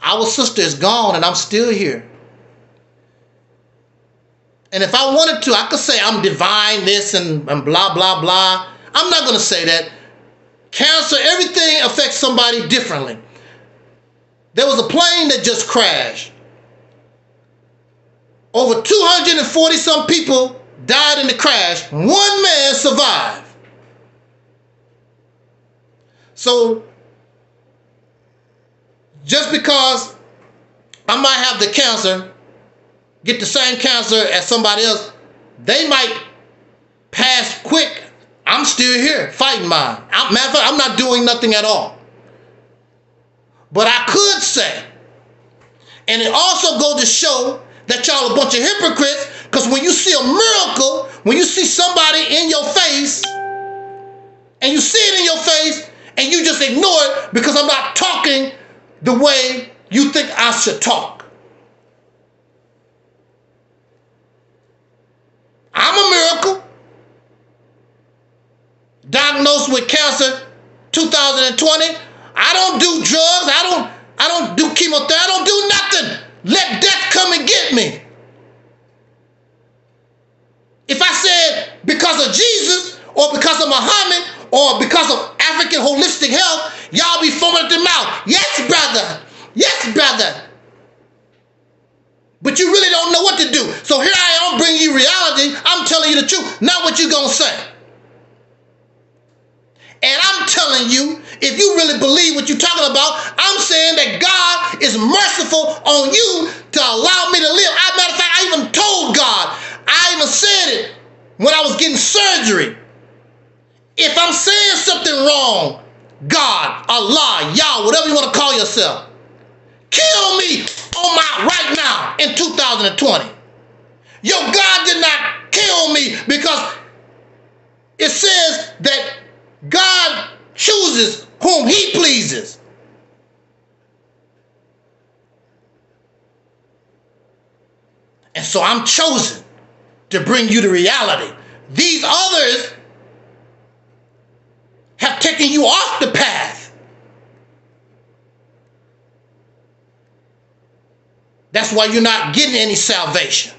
our sister is gone and I'm still here. And if I wanted to, I could say I'm divine, this and blah, blah, blah. I'm not going to say that. Cancer, everything affects somebody differently. There was a plane that just crashed. Over 240 some people died in the crash. One man survived. So just because I might have the cancer, get the same cancer as somebody else, they might pass quick. I'm still here fighting mine. Matter of fact, I'm not doing nothing at all. But I could say, and it also goes to show that y'all a bunch of hypocrites, because when you see a miracle, when you see somebody in your face, and you see it in your face, and you just ignore it because I'm not talking the way you think I should talk. I'm a miracle. Diagnosed with cancer 2020. I don't do drugs. I don't do chemotherapy. I don't do nothing. Let death come and get me. If I said because of Jesus or because of Muhammad or because of African holistic health, y'all be foaming at the mouth. Yes, brother. Yes, brother. But you really don't know what to do. So here I am bringing you reality. I'm telling you the truth, not what you're going to say. And I'm telling you, if you really believe what you're talking about, I'm saying that God is merciful on you to allow me to live. As a matter of fact, I even told God, I even said it when I was getting surgery. If I'm saying something wrong, God, Allah, Yah, whatever you want to call yourself, kill me right now in 2020. Your God did not kill me because it says that God chooses whom he pleases. And so I'm chosen to bring you to reality. These others have taken you off the path. That's why you're not getting any salvation.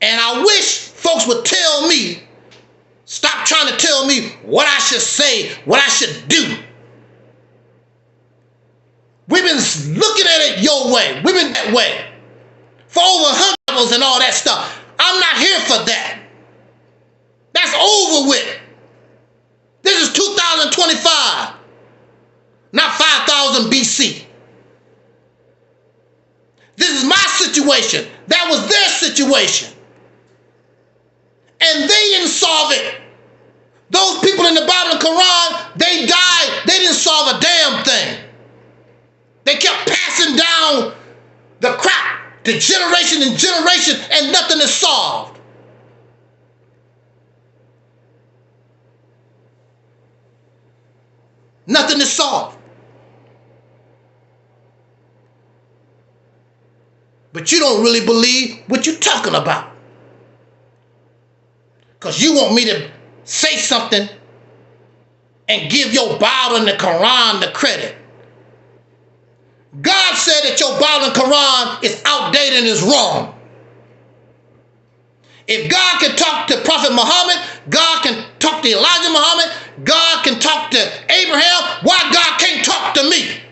And I wish folks would tell me, stop trying to tell me what I should say, what I should do. We've been looking at it your way. We've been that way for over 100 years and all that stuff. I'm not here for that. That's over with. This is 2025, not 5000 BC. This is my situation. That was their situation. And they didn't solve it. Those people in the Bible and Quran, they died. They didn't solve a damn thing. They kept passing down the crap to generation and generation, and nothing is solved. Nothing is solved. but you don't really believe what you're talking about. Because you want me to say something and give your Bible and the Quran the credit. God said that your Bible and Quran is outdated and is wrong. If God can talk to Prophet Muhammad, God can talk to Elijah Muhammad, God can talk to Abraham, why God can't talk to me?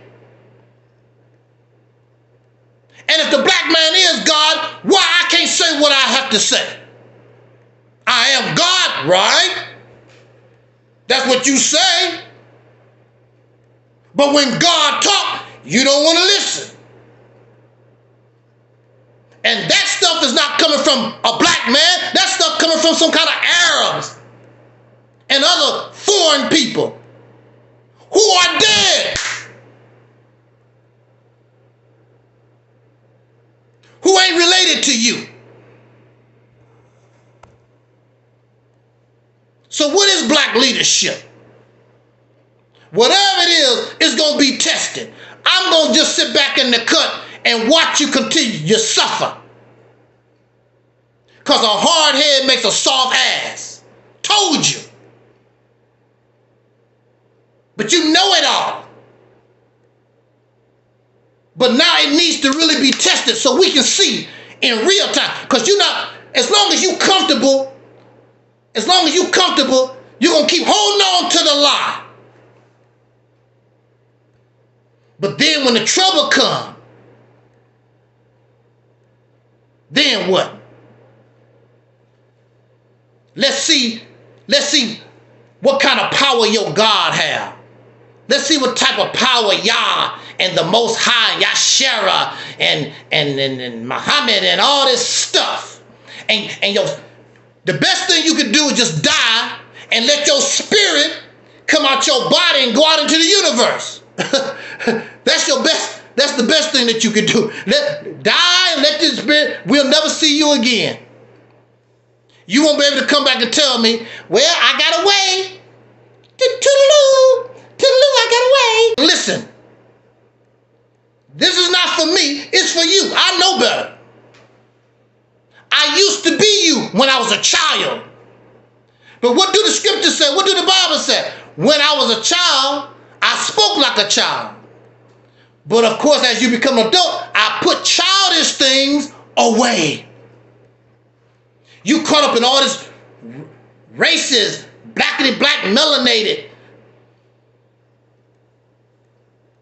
And if the black man is God, why I can't say what I have to say? I am God, right? That's what you say. But when God talks, you don't want to listen. And that stuff is not coming from a black man. That stuff coming from some kind of Arabs and other foreign people who are dead, who ain't related to you. So what is black leadership? Whatever it is, it's going to be tested. I'm going to just sit back in the cut and watch you continue to suffer. Because a hard head makes a soft ass. Told you. But you know it all. But now it needs to really be tested so we can see in real time. Because you're not, as long as you're comfortable, you're going to keep holding on to the lie. But then when the trouble comes, then what? Let's see what kind of power your God have. Let's see what type of power Yah and the Most High, Yashara and Muhammad and all this stuff. And the best thing you can do is just die and let your spirit come out your body and go out into the universe. That's the best thing that you can do. Die and let this spirit, we'll never see you again. You won't be able to come back and tell me, well, I got away. Toodaloo, I got away. Listen, this is not for me, it's for you. I know better. I used to be you when I was a child. But what do the scriptures say? What do the Bible say? When I was a child, I spoke like a child. But of course, as you become an adult, I put childish things away. You caught up in all this racist, blackity black, melanated.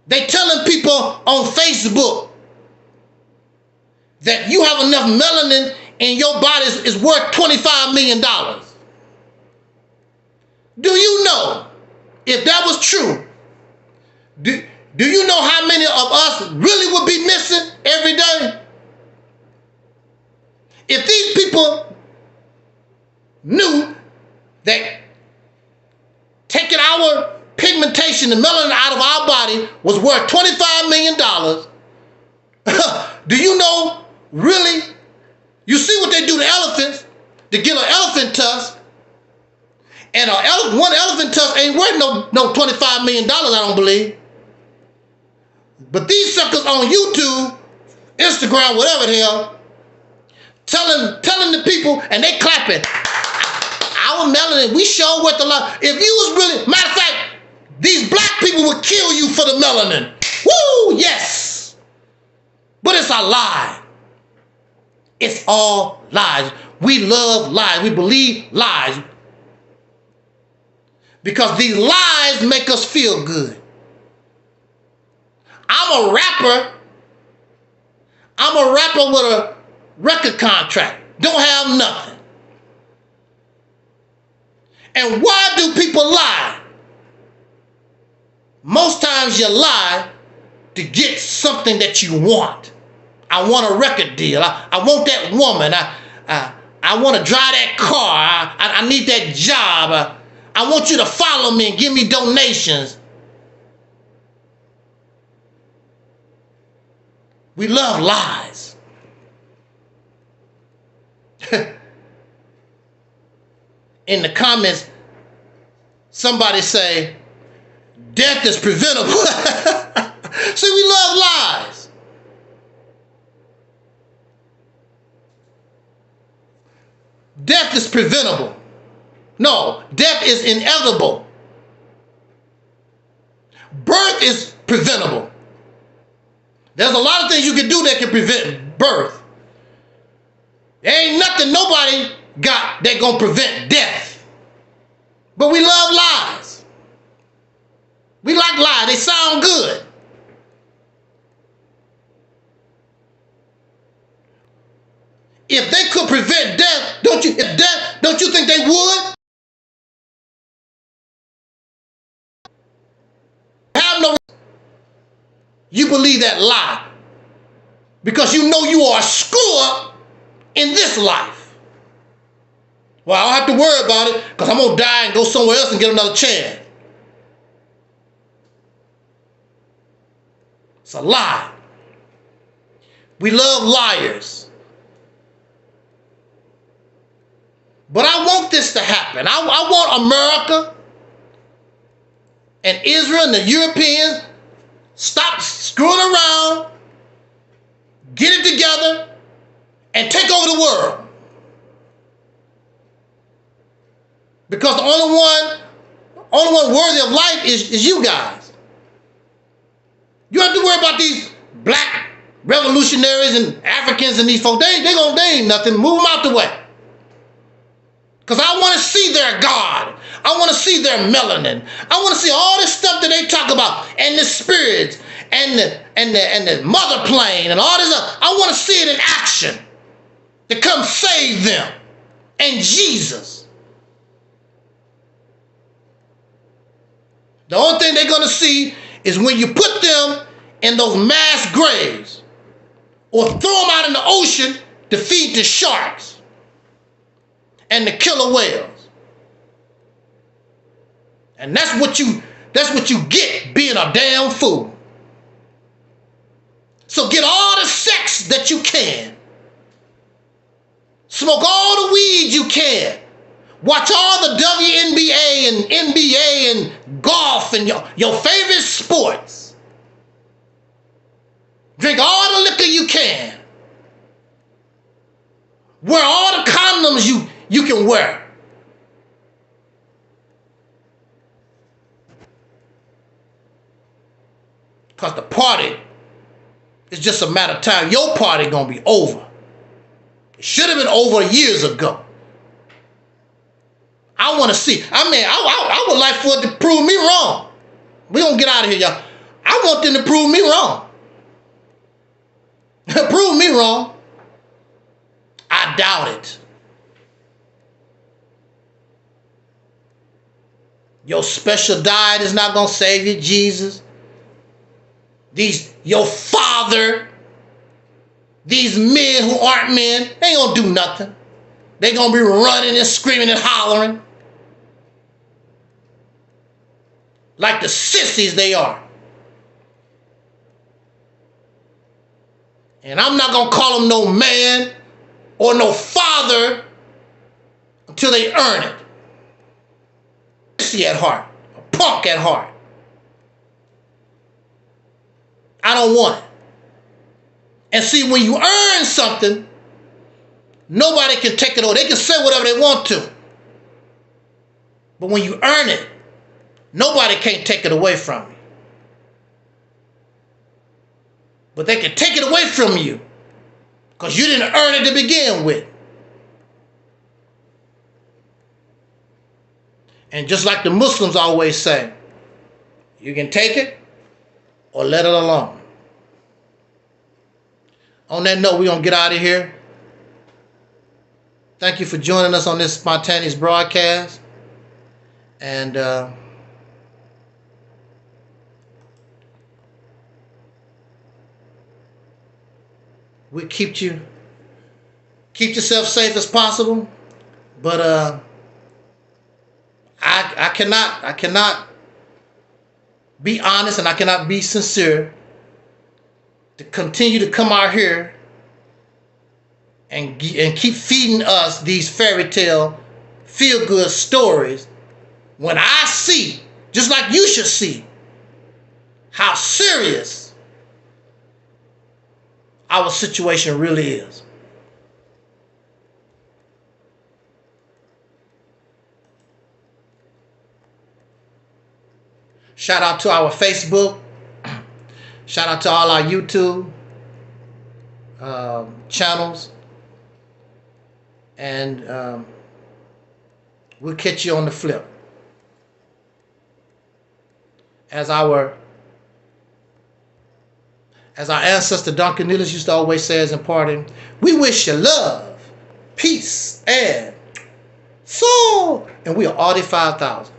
They telling people on Facebook that you have enough melanin in your body is worth $25 million. Do you know, if that was true, do you know how many of us really would be missing every day? If these people knew that taking our pigmentation, the melanin out of our body was worth $25 million, do you know, really? You see what they do to elephants to get an elephant tusk, and one elephant tusk ain't worth no $25 million, I don't believe. But these suckers on YouTube, Instagram, whatever the hell, telling the people, and they clapping, our melanin, we show what the lie. If you was really, matter of fact, these black people would kill you for the melanin. Woo, yes. But it's a lie. It's all lies. We love lies. We believe lies. Because these lies make us feel good. I'm a rapper with a record contract. Don't have nothing. And why do people lie? Most times you lie to get something that you want. I want a record deal. I want that woman. I want to drive that car. I need that job. I want you to follow me and give me donations. We love lies. In the comments, somebody say, death is preventable. See, we love lies. death is preventable. No, death is inevitable. Birth is preventable. There's a lot of things you can do that can prevent birth. There ain't nothing nobody got that gonna prevent death. But we love lies. We like lies. They sound good. If they could prevent death, don't you think they would? Have no. You believe that lie because you know you are a screw up in this life. Well, I don't have to worry about it because I'm going to die and go somewhere else and get another chance. It's a lie. We love liars. But I want this to happen. I want America and Israel and the Europeans stop screwing around, get it together, and take over the world. Because the only one worthy of life is you guys. You don't have to worry about these black revolutionaries and Africans and these folks. They ain't nothing. Move them out the way. Because I want to see their God. I want to see their melanin. I want to see all this stuff that they talk about, and the spirits, and the mother plane, and all this stuff. I want to see it in action. To come save them. And Jesus. The only thing they're going to see is when you put them in those mass graves, or throw them out in the ocean to feed the sharks and the killer whales. And that's what you get being a damn fool. So get all the sex that you can. Smoke all the weed you can. Watch all the WNBA and NBA and golf and your favorite sports. Drink all the liquor you can. Wear all the condoms you can wear. Because the party is just a matter of time. Your party gonna be over. It should have been over years ago. I want to see. I would like for it to prove me wrong. We're gonna get out of here, y'all. I want them to prove me wrong. Prove me wrong. I doubt it. Your special diet is not gonna save you, Jesus. Your father, these men who aren't men, they ain't gonna do nothing. They gonna be running and screaming and hollering like the sissies they are. And I'm not gonna call them no man or no father until they earn it. Sissy at heart, a punk at heart. I don't want it. And see, when you earn something, nobody can take it away. They can say whatever they want to. But when you earn it, nobody can't take it away from you. But they can take it away from you because you didn't earn it to begin with. And just like the Muslims always say, you can take it or let it alone. On that note, we're going to get out of here. Thank you for joining us on this spontaneous broadcast. And we keep yourself safe as possible. But I cannot be honest, and I cannot be sincere to continue to come out here and keep feeding us these fairy tale feel-good stories when I see, just like you should see, how serious our situation really is. Shout out to our Facebook. Shout out to all our YouTube channels. And we'll catch you on the flip. As our ancestor Duncan Ellis used to always say as in parting, we wish you love, peace, and soul. And we are Audi 5000.